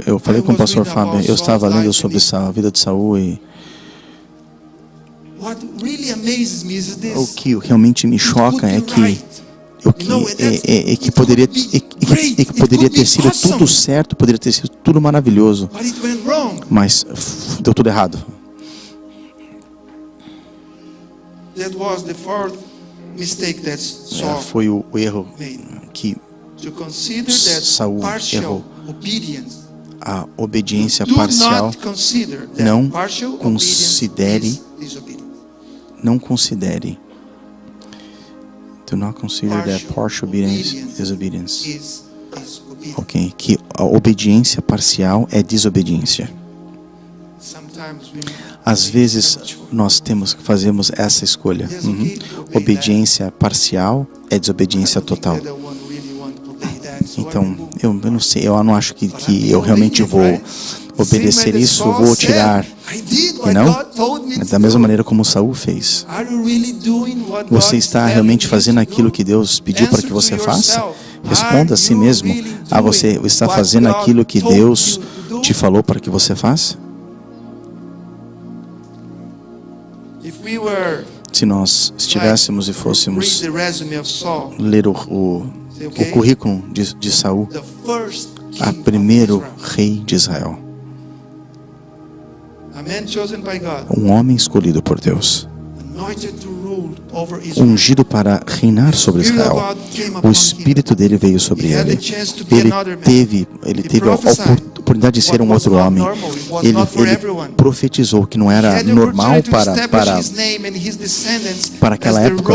Eu falei com o pastor Fábio, eu estava lendo sobre a vida de Saul e o que realmente me choca é que poderia ter sido tudo certo, poderia ter sido tudo maravilhoso, mas deu tudo errado. Foi o erro que Saul errou. A obediência parcial. Não considere. Do not consider that partial obedience disobedience. Ok, que a obediência parcial é desobediência. Às vezes nós fazemos essa escolha. Obediência parcial é desobediência total. Então, eu não sei, eu não acho que eu realmente vou obedecer isso, vou tirar. E não? Da mesma maneira como Saul fez. Você está realmente fazendo aquilo que Deus pediu para que você faça? Responda a si mesmo. Você está fazendo aquilo que Deus te falou para que você faça? Se nós estivéssemos e fôssemos ler o currículo de Saul, a primeiro rei de Israel, um homem escolhido por Deus, ungido para reinar sobre Israel. O Espírito dele veio sobre ele. Ele teve a oportunidade de ser um outro homem. Ele profetizou que não era normal para aquela época.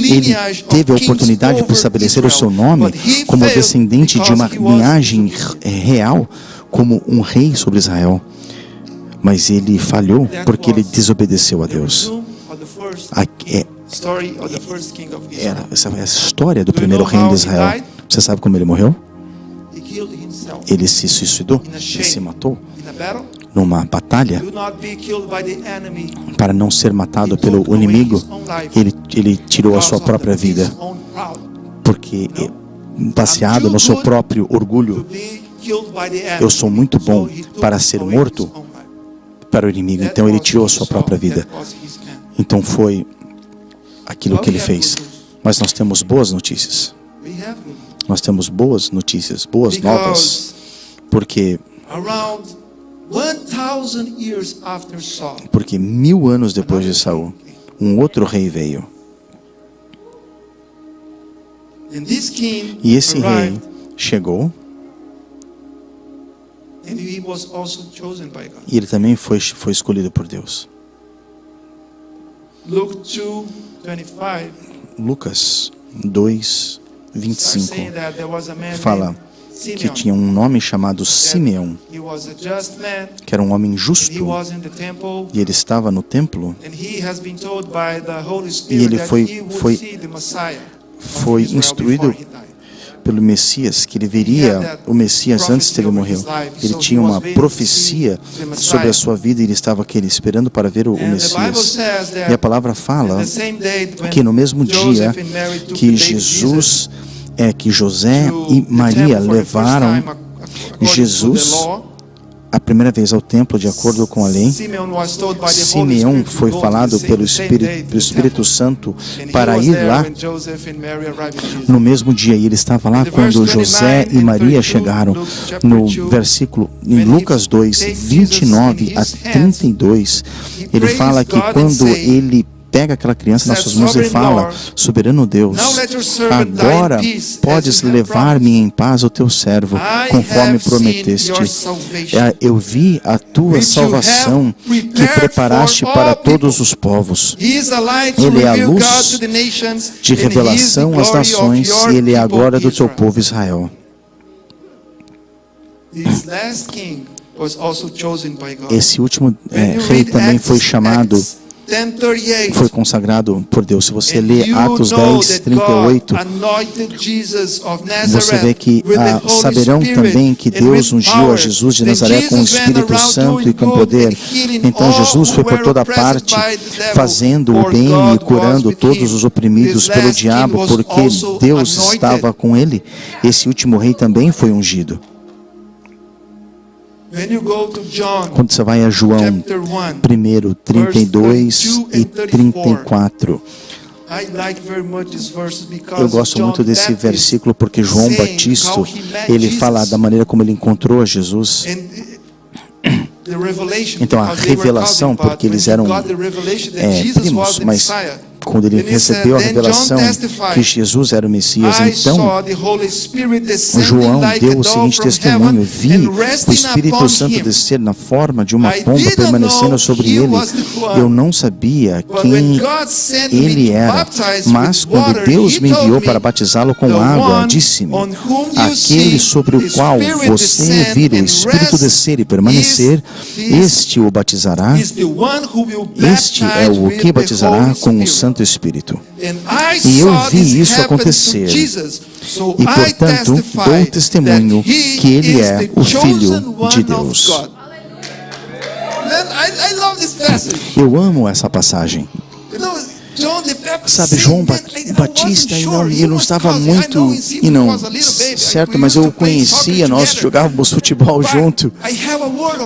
Ele teve a oportunidade de estabelecer o seu nome como descendente de uma linhagem real, como um rei sobre Israel. Mas ele falhou porque ele desobedeceu a Deus. Essa é a história do primeiro rei de Israel. Você sabe como ele morreu? Ele se suicidou, ele se matou numa batalha. Para não ser matado pelo inimigo, ele tirou a sua própria vida, porque baseado no seu próprio orgulho, eu sou muito bom para ser morto para o inimigo. Então ele tirou a sua própria vida. Então foi aquilo que ele fez. Mas nós temos boas notícias. Nós temos boas notícias, boas novas, porque 1000 anos depois de Saul, um outro rei veio. And this king E esse rei arrived, chegou and he was also chosen by God. e ele também foi escolhido por Deus. Luke 2:25 Lucas 2, starts saying 25 that there was a man fala named que Simeon. tinha um nome chamado Simeão, He was a just man. que era um homem He justo, was in the temple. e ele estava no templo. And he has been told by the Holy E Spirit ele that foi- he would foi- see the Messiah foi of Israel instruído before he died. pelo Messias, que ele veria o Messias antes de ele morrer. Ele tinha uma profecia sobre a sua vida e ele estava aqui esperando para ver o And the Bible Messias. says E a that palavra on fala the same day que no mesmo dia Joseph and Mary took que the baby Jesus, que José to e the Maria temple for the first levaram time, according to the Jesus law, a primeira vez ao templo de acordo com a lei. Simeon was told by the Holy Simeão Spirit to foi go to falado the pelo same day Espírito, to the Espírito temple. Santo And he para was ir there lá when Joseph and Mary arrived in Jesus. no mesmo dia, e ele estava lá In the verse quando José 29 e and Maria 32, chegaram. Luke chapter No 2, versículo em when he Lucas 2, takes 29 a Jesus in his hands, 32, he ele praised fala que God and quando say, ele pega aquela criança nas said, suas mãos e "Sovereign fala: Lord, soberano Deus, now let your servant die in agora peace, podes as you have levar-me em paz ao teu servo, I conforme have seen prometeste. your salvation, Eu vi a tua which you salvação have que prepared preparaste for para all todos people. os povos. He is a light to Ele é a reveal luz God to the nations, de and he is the revelação às glory of nações, your e ele é a people glória do teu Israel." povo Israel. This last king was also chosen by God. Esse último When you rei read também Acts- foi chamado, Acts 10:38, foi consagrado por Deus. Se você and lê you Atos know 10, that 38, God anointed Jesus of você vê Nazareth que with the Holy saberão Spirit também que and Deus with ungiu a power. Jesus de Then Nazaré com o Jesus ran Espírito around Santo doing e com good poder. and healing Então all Jesus who foi por were toda oppressed parte by the devil, fazendo o for bem e God was curando with todos him. os oprimidos This pelo last king diabo, was porque also Deus anointed. estava com ele. Esse último rei também foi ungido. When you go to John Quando você vai a João chapter 1, 1, 32 e 34, I like very much this verse because eu gosto John muito desse Baptist versículo porque João saying Batista, how he met ele Jesus. fala da maneira como ele encontrou a Jesus. And the revelation, Então a because they were revelação, cousins, porque but eles when he eram got the revelation that Jesus primos, was the mas Messiah, quando ele then he said, recebeu a then revelação John testified, que Jesus era o Messias, I então saw the Holy Spirit descending João like deu a o dove seguinte from testemunho: heaven vi and o resting Espírito upon Santo him. descer na forma de uma I pomba, didn't permanecendo know sobre he ele. was the one. Eu não sabia But when quem God sent me ele to era, baptize mas with quando water, Deus he me told enviou me, para batizá-lo com "The água, one disse-me: on whom you aquele see sobre the o qual Spirit você descend vir o and Espírito rest descer e permanecer, este o batizará. is the one who will Este é baptize o with que the batizará Holy com o Spirit." Santo Espírito. And I E eu saw vi this isso happen to acontecer. Jesus. So E, I portanto, testify dou testemunho that he que ele is é the o Filho chosen one de of Deus. God. Man, I love this passage. Eu amo essa passagem. You know, John the Baptist, Sabe, João Batista, ele não estava muito certo, mas eu conhecia, nós jogávamos futebol junto.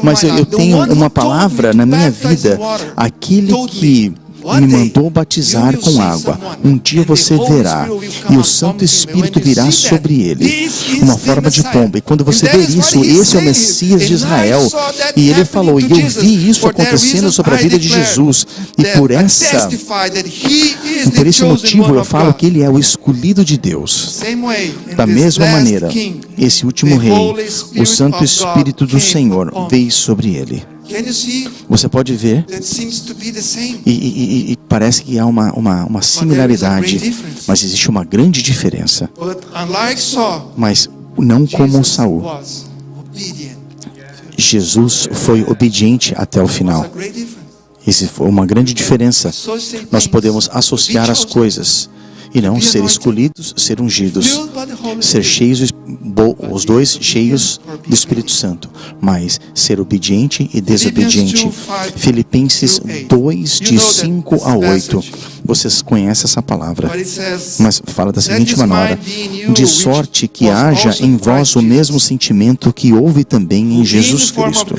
Mas eu tenho uma palavra na minha vida, aquele que me mandou batizar com água. Um dia você verá, e o Santo Espírito virá sobre ele, uma forma de pomba. E quando você ver isso, esse é o Messias de Israel. E ele falou, e eu vi isso acontecendo sobre a vida de Jesus. E por esse motivo eu falo que ele é o escolhido de Deus. Da mesma maneira, esse último rei, o Santo Espírito do Senhor veio sobre ele. Você pode ver, e parece que há uma similaridade, mas existe uma grande diferença. Mas não como Saul. Jesus foi obediente até o final. Essa foi uma grande diferença. Nós podemos associar as coisas e não ser escolhidos, ser ungidos, ser cheios, os dois cheios do Espírito Santo, mas ser obediente e desobediente. Filipenses 2, de 5 a 8. Vocês conhecem essa palavra, mas fala da seguinte maneira: de sorte que haja em vós o mesmo sentimento que houve também em Jesus Cristo,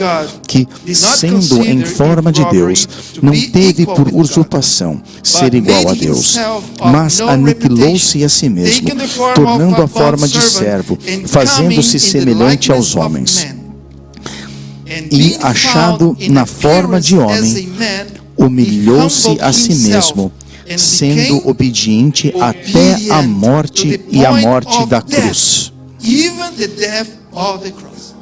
que, sendo em forma de Deus, não teve por usurpação ser igual a Deus, mas aniquilou-se a si mesmo, tornando a forma de servo, fazendo-se semelhante aos homens. E, achado na forma de homem, humilhou-se a si mesmo, sendo obediente até a morte e a morte da cruz. Even the death of the cross.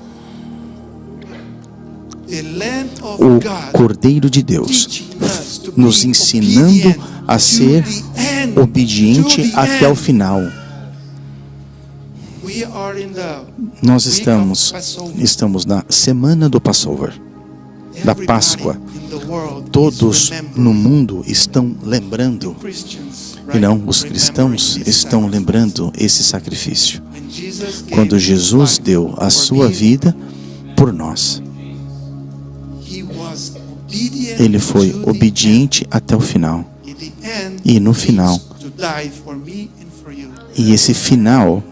The Lamb of O God Cordeiro de Deus teaching us to nos be ensinando obedient a to ser the end, obediente to the até o end. final. We are in the Nós week estamos of Passover. na semana do Passover, da Everybody Páscoa. in the world is Todos remembering. no mundo estão lembrando, Christians, e right, não, os remembering cristãos this estão sacrifice. lembrando esse sacrifício. When Jesus gave Quando his Jesus life deu a for sua me, vida por nós, he was obedient ele foi to the obediente até o final. end. In the end, E no final, means to die for me and for you. E esse final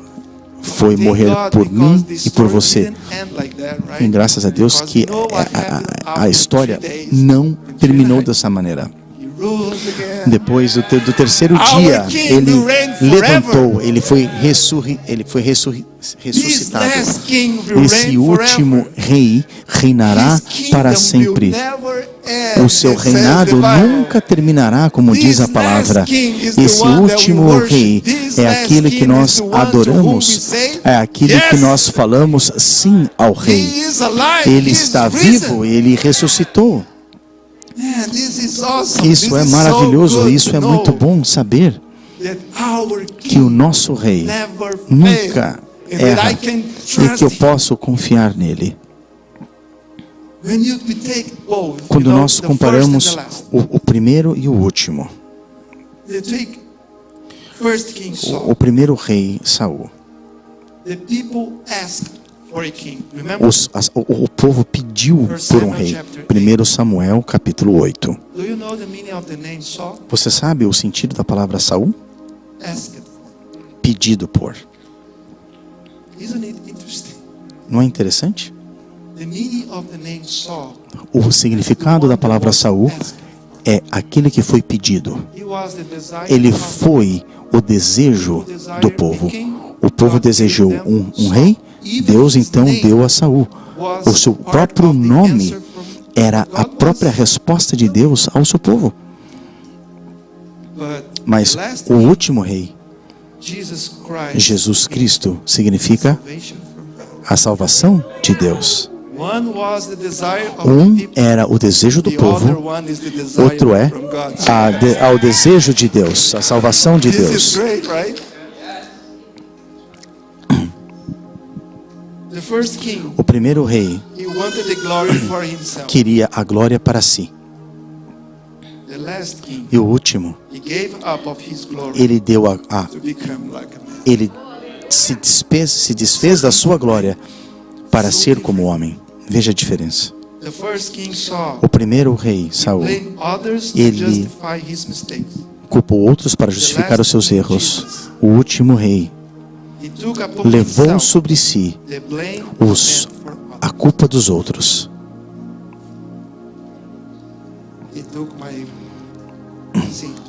foi Thank morrer God, por because mim this e por story você. didn't end like that, right? E graças a Deus Because que Noah happened a after história 3 days não and 3 terminou nights. dessa maneira. He ruled again. Depois do terceiro Our dia, King ele will reign levantou, forever. ele foi This ressuscitado. last king will Esse reign último forever. rei reinará His kingdom para will sempre. never end, O seu it says the reinado Bible. nunca terminará, como diz a This palavra. last king is the Esse one that we último worship. rei This é last aquele que king nós is the one to whom we adoramos, say, é aquele que yes, nós falamos sim ao rei. he is alive, Ele he is está risen. vivo, ele ressuscitou. Man, this is awesome. Isso This é is maravilhoso, so good isso to é know muito bom saber that our que o king nosso rei never nunca failed, and that erra I can e que trust eu him. posso confiar nele. When we take both, Quando nós the comparamos first and the last, o primeiro e o último, they take first King Saul. o primeiro rei Saul, The people asked for a king. Remember? o povo pediu por um rei. 1 Samuel capítulo 8. Do you know the meaning of the name Saul? Você sabe o sentido da palavra Saul? Asked for. Pedido por. Isn't it interesting? Não é interessante? The meaning of the name Saul. O significado da palavra Saul é aquele que foi pedido. He was the desire Ele of foi o desejo do povo. O povo desejou um rei, Deus então deu a Saul. O seu próprio nome era a própria resposta de Deus ao seu povo. Mas o último rei, Jesus Cristo, significa a salvação de Deus. Um era o desejo do povo, outro é o desejo de Deus, a salvação de Deus. O primeiro rei queria a glória para si. E o último, ele deu ele se desfez da sua glória para ser como homem. Veja a diferença. O primeiro rei, Saul, ele culpou outros para justificar os seus erros. O último rei levou sobre si a culpa dos outros.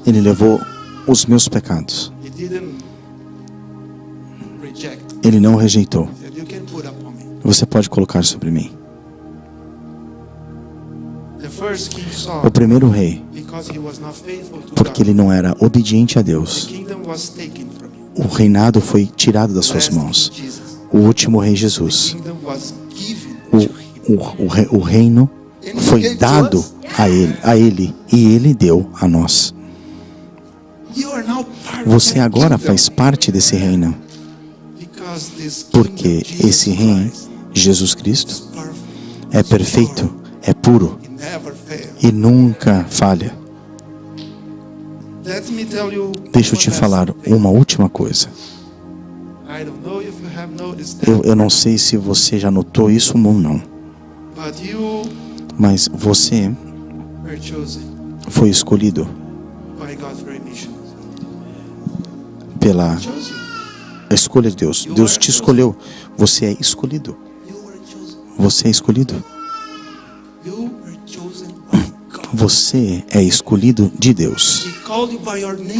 Ele levou os meus pecados. Ele não rejeitou. Você pode colocar sobre mim. O primeiro rei, porque ele não era obediente a Deus, o reinado foi tirado das suas mãos. O último rei, Jesus, o reino foi dado a ele e ele deu a nós. Você agora faz parte desse reino, porque esse rei, Jesus Cristo, é perfeito, é puro e nunca falha. Deixa eu te falar uma última coisa. Eu não sei se você já notou isso ou não, mas você foi escolhido pela escolha de Deus. Deus te escolheu. Você é escolhido. Você é escolhido. Você é escolhido de Deus.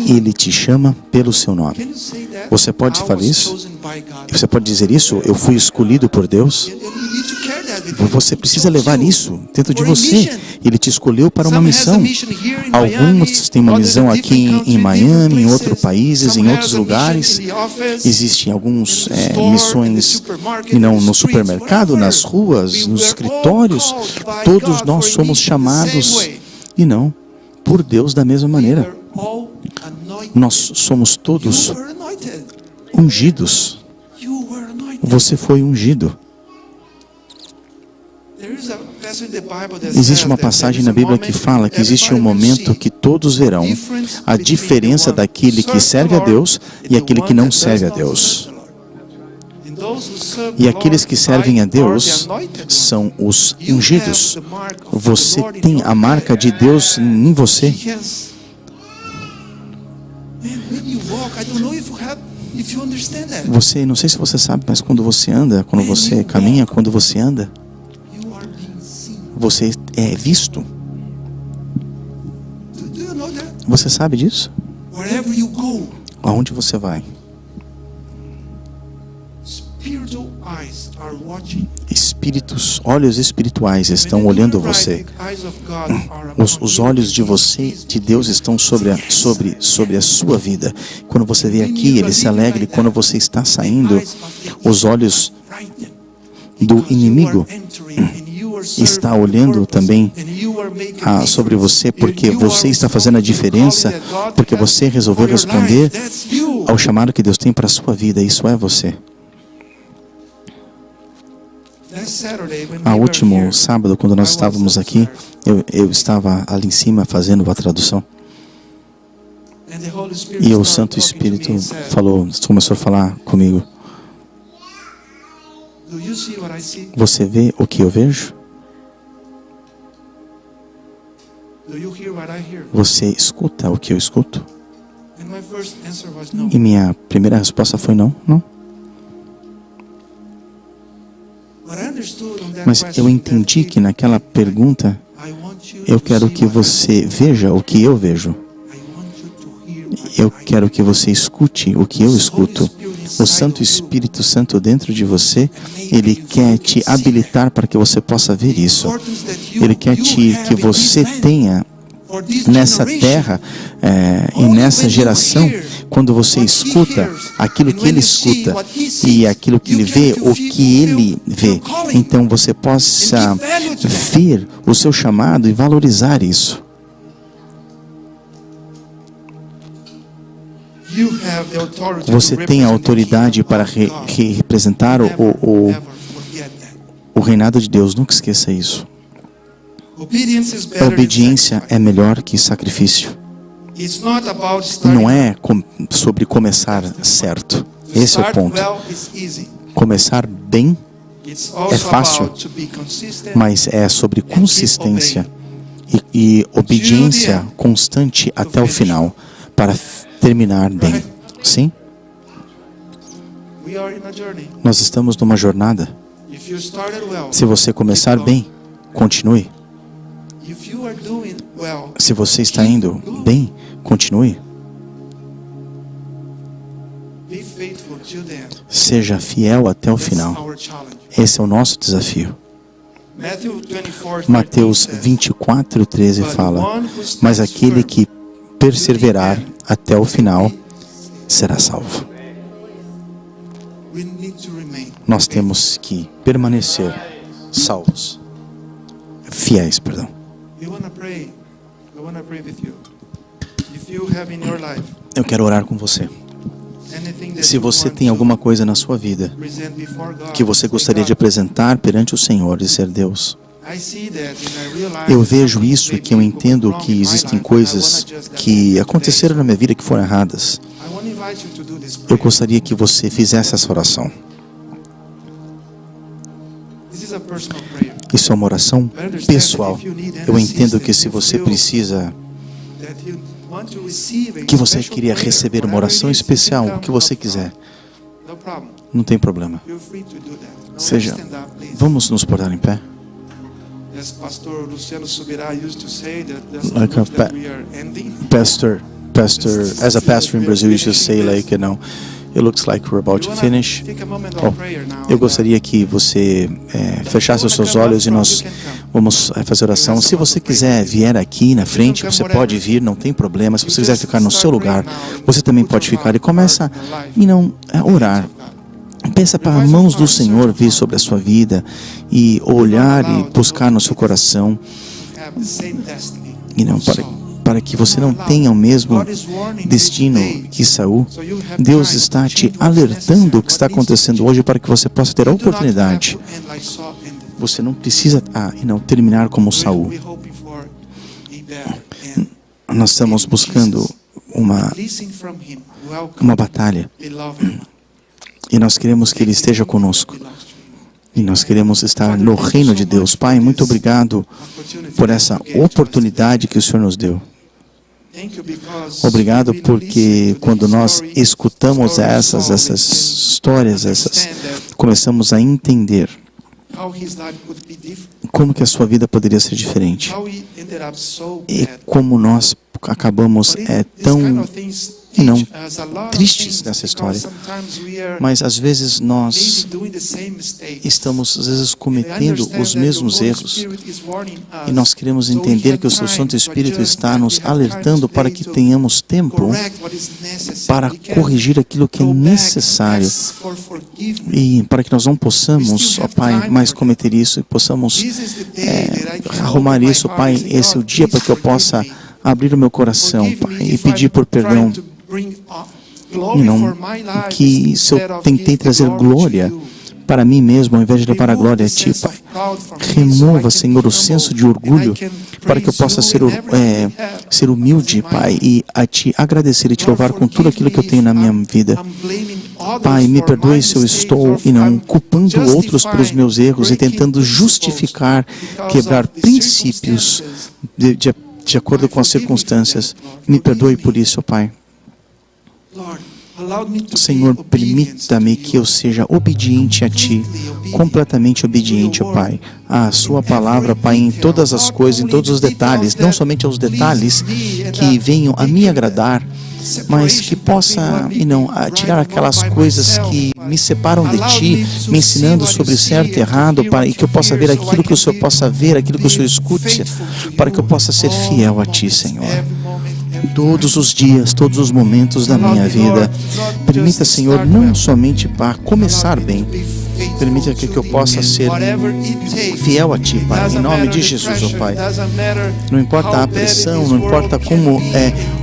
Ele te chama pelo seu nome. Você pode falar isso? Você pode dizer isso? Eu fui escolhido por Deus? Você precisa levar isso dentro de você. Ele te escolheu para uma missão. Alguns têm uma missão aqui em Miami, em outros países, em outros lugares. Existem alguns missões no supermercado, nas ruas, nos escritórios. Todos nós somos chamados e não por Deus da mesma maneira. Nós somos todos ungidos. Você foi ungido. Existe uma passagem na Bíblia que fala que existe um momento que todos verão a diferença daquele que serve a Deus e aquele que não serve a Deus. E aqueles que servem a Deus são os ungidos. Você tem a marca de Deus em você. Você, não sei se você sabe, mas quando você anda, quando você caminha, quando você anda, você é visto. Você sabe disso? Aonde você vai? Espíritos, olhos espirituais estão olhando você. Os olhos de você, de Deus, estão sobre a sua vida. Quando você vê aqui, Ele se alegra. E quando você está saindo, os olhos do inimigo está olhando também sobre você, porque você está fazendo a diferença, porque você resolveu responder ao chamado que Deus tem para a sua vida. Isso é você. Último sábado, quando nós estávamos aqui, eu estava ali em cima fazendo a tradução. E o Santo Espírito começou a falar comigo. Você vê o que eu vejo? Você escuta o que eu escuto? E minha primeira resposta foi não, não. Mas eu entendi que naquela pergunta, eu quero que você veja o que eu vejo. Eu quero que você escute o que eu escuto. O Santo Espírito Santo dentro de você, Ele quer te habilitar para que você possa ver isso. Ele quer que você tenha nessa terra e nessa geração, quando você escuta aquilo que Ele escuta e aquilo que Ele vê, o que Ele vê, então você possa ver o seu chamado e valorizar isso. Você tem a autoridade para representar o reinado de Deus. Nunca esqueça isso. A obediência é melhor que sacrifício. Não é sobre começar certo. Esse é o ponto. Começar bem é fácil, mas é sobre consistência e obediência constante até o final, para terminar bem. Sim? Nós estamos numa jornada. Se você começar bem, continue. Se você está indo bem, continue. Seja fiel até o final. Esse é o nosso desafio. Mateus 24:13 fala: mas aquele que perseverar até o final será salvo. Nós temos que permanecer salvos. Fiéis, perdão. Eu quero orar com você. Se você tem alguma coisa na sua vida que você gostaria de apresentar perante o Senhor e ser Deus, eu vejo isso e que eu entendo que existem coisas que aconteceram na minha vida que foram erradas. Eu gostaria que você fizesse essa oração. Isso é uma oração pessoal. Eu entendo que se você precisa, que você queria receber uma oração especial, o que você quiser, não tem problema. Vamos nos portar em pé. Like a pastor, as a pastor in Brazil used to say, like, It looks like we're about to finish. Take a moment Oh, of prayer now. eu gostaria que você fechasse os seus olhos e nós vamos fazer oração. Se você quiser vier aqui na frente, você pode vir, não tem problema. Se você quiser ficar no seu lugar, você também pode ficar e começa a orar. Pensa para as mãos do Senhor vir sobre a sua vida e olhar e buscar no seu coração. Have the same destiny. E não para que você não tenha o mesmo destino que Saul. Deus está te alertando o que está acontecendo hoje para que você possa ter a oportunidade. Você não precisa terminar como Saul. Nós estamos buscando uma batalha. E nós queremos que Ele esteja conosco. E nós queremos estar no reino de Deus. Pai, muito obrigado por essa oportunidade que o Senhor nos deu. Obrigado porque quando nós escutamos essas histórias, começamos a entender como que a sua vida poderia ser diferente. E como nós acabamos tão tristes nessa história. Mas às vezes nós estamos cometendo os mesmos erros. E nós queremos entender que o seu Santo Espírito está nos alertando para que tenhamos tempo para corrigir aquilo que é necessário. E para que nós não possamos, ó Pai, mais cometer isso e possamos arrumar isso, Pai. Esse é o dia para que eu possa abrir o meu coração, Pai, e pedir por perdão. E não que se eu tentei trazer glória para mim mesmo, ao invés de levar a glória a Ti, Pai. Remova, Senhor, o senso de orgulho, para que eu possa ser humilde, Pai, e a Ti agradecer e Te louvar com tudo aquilo que eu tenho na minha vida. Pai, me perdoe se eu estou culpando outros pelos meus erros e tentando justificar, quebrar princípios de acordo com as circunstâncias. Me perdoe por isso, Pai. Senhor, permita-me que eu seja obediente a Ti, completamente obediente, ó Pai, à Sua palavra, Pai, em todas as coisas, em todos os detalhes, não somente aos detalhes que venham a me agradar, mas que possa tirar aquelas coisas que me separam de Ti, me ensinando sobre certo e errado, Pai, e que eu possa ver aquilo que o Senhor possa ver, aquilo que o Senhor escute, para que eu possa ser fiel a Ti, Senhor. Todos os dias, todos os momentos da minha vida. Permita, Senhor, não somente para começar bem, permita que eu possa ser fiel a Ti, Pai, em nome de Jesus, ó Pai. Não importa a pressão, não importa como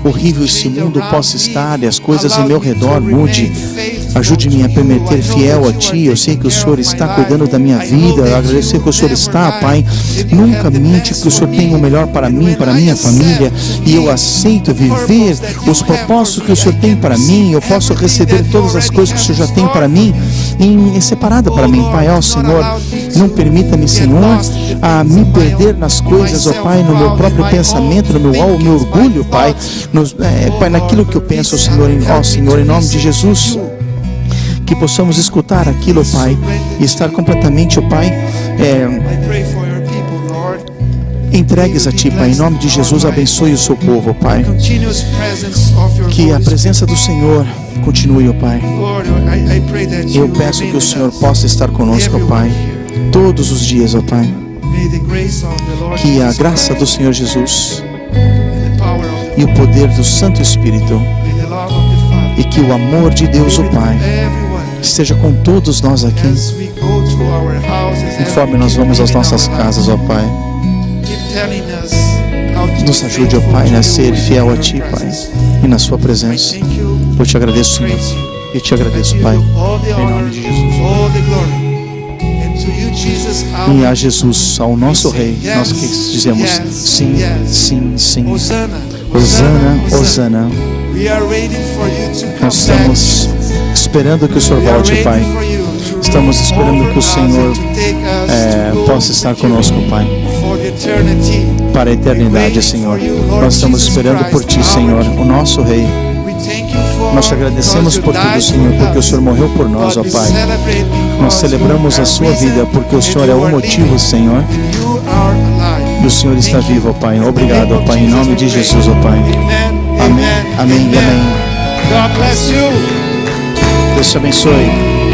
horrível esse mundo possa estar e as coisas ao meu redor mude. Ajude-me a permanecer fiel a Ti. Eu sei que o Senhor está cuidando da minha vida. Eu agradeço que o Senhor está, Pai. Nunca mente que o Senhor tem o melhor para mim, para a minha família. E eu aceito viver os propósitos que o Senhor tem para mim. Eu posso receber todas as coisas que o Senhor já tem para mim em separada para mim, Pai. Ó Senhor, não permita-me, Senhor, a me perder nas coisas, ó Pai, no meu próprio pensamento, no meu orgulho, Pai. Pai, naquilo que eu penso, Senhor, ó Senhor, em nome de Jesus. Que possamos escutar aquilo, Pai, e estar completamente, ó Pai, entregues a Ti, Pai. Em nome de Jesus, abençoe o Seu povo, ó Pai. Que a presença do Senhor continue, ó Pai. Eu peço que o Senhor possa estar conosco, ó Pai, todos os dias, ó Pai. Que a graça do Senhor Jesus e o poder do Santo Espírito e que o amor de Deus, o Pai, esteja com todos nós aqui, conforme nós vamos às nossas casas, ó Pai. Nos ajude, ó Pai, a ser fiel a Ti, Pai, e na Sua presença. Eu Te agradeço, Senhor. Eu Te agradeço, Pai, em nome de Jesus. E a Jesus, ao nosso Rei, nós que dizemos sim, sim, sim. Hosana, Hosana. Nós estamos esperando que o Senhor volte, Pai. Estamos esperando que o Senhor possa estar conosco, Pai, para a eternidade, Senhor. Nós estamos esperando por Ti, Senhor, o nosso Rei. Nós te agradecemos por tudo, Senhor, porque o Senhor morreu por nós, ó Pai. Nós celebramos a Sua vida, porque o Senhor é o motivo, Senhor. E o Senhor está vivo, ó Pai. Obrigado, ó Pai, em nome de Jesus, ó Pai. Amém, amém e amém. God bless you. Deus te abençoe.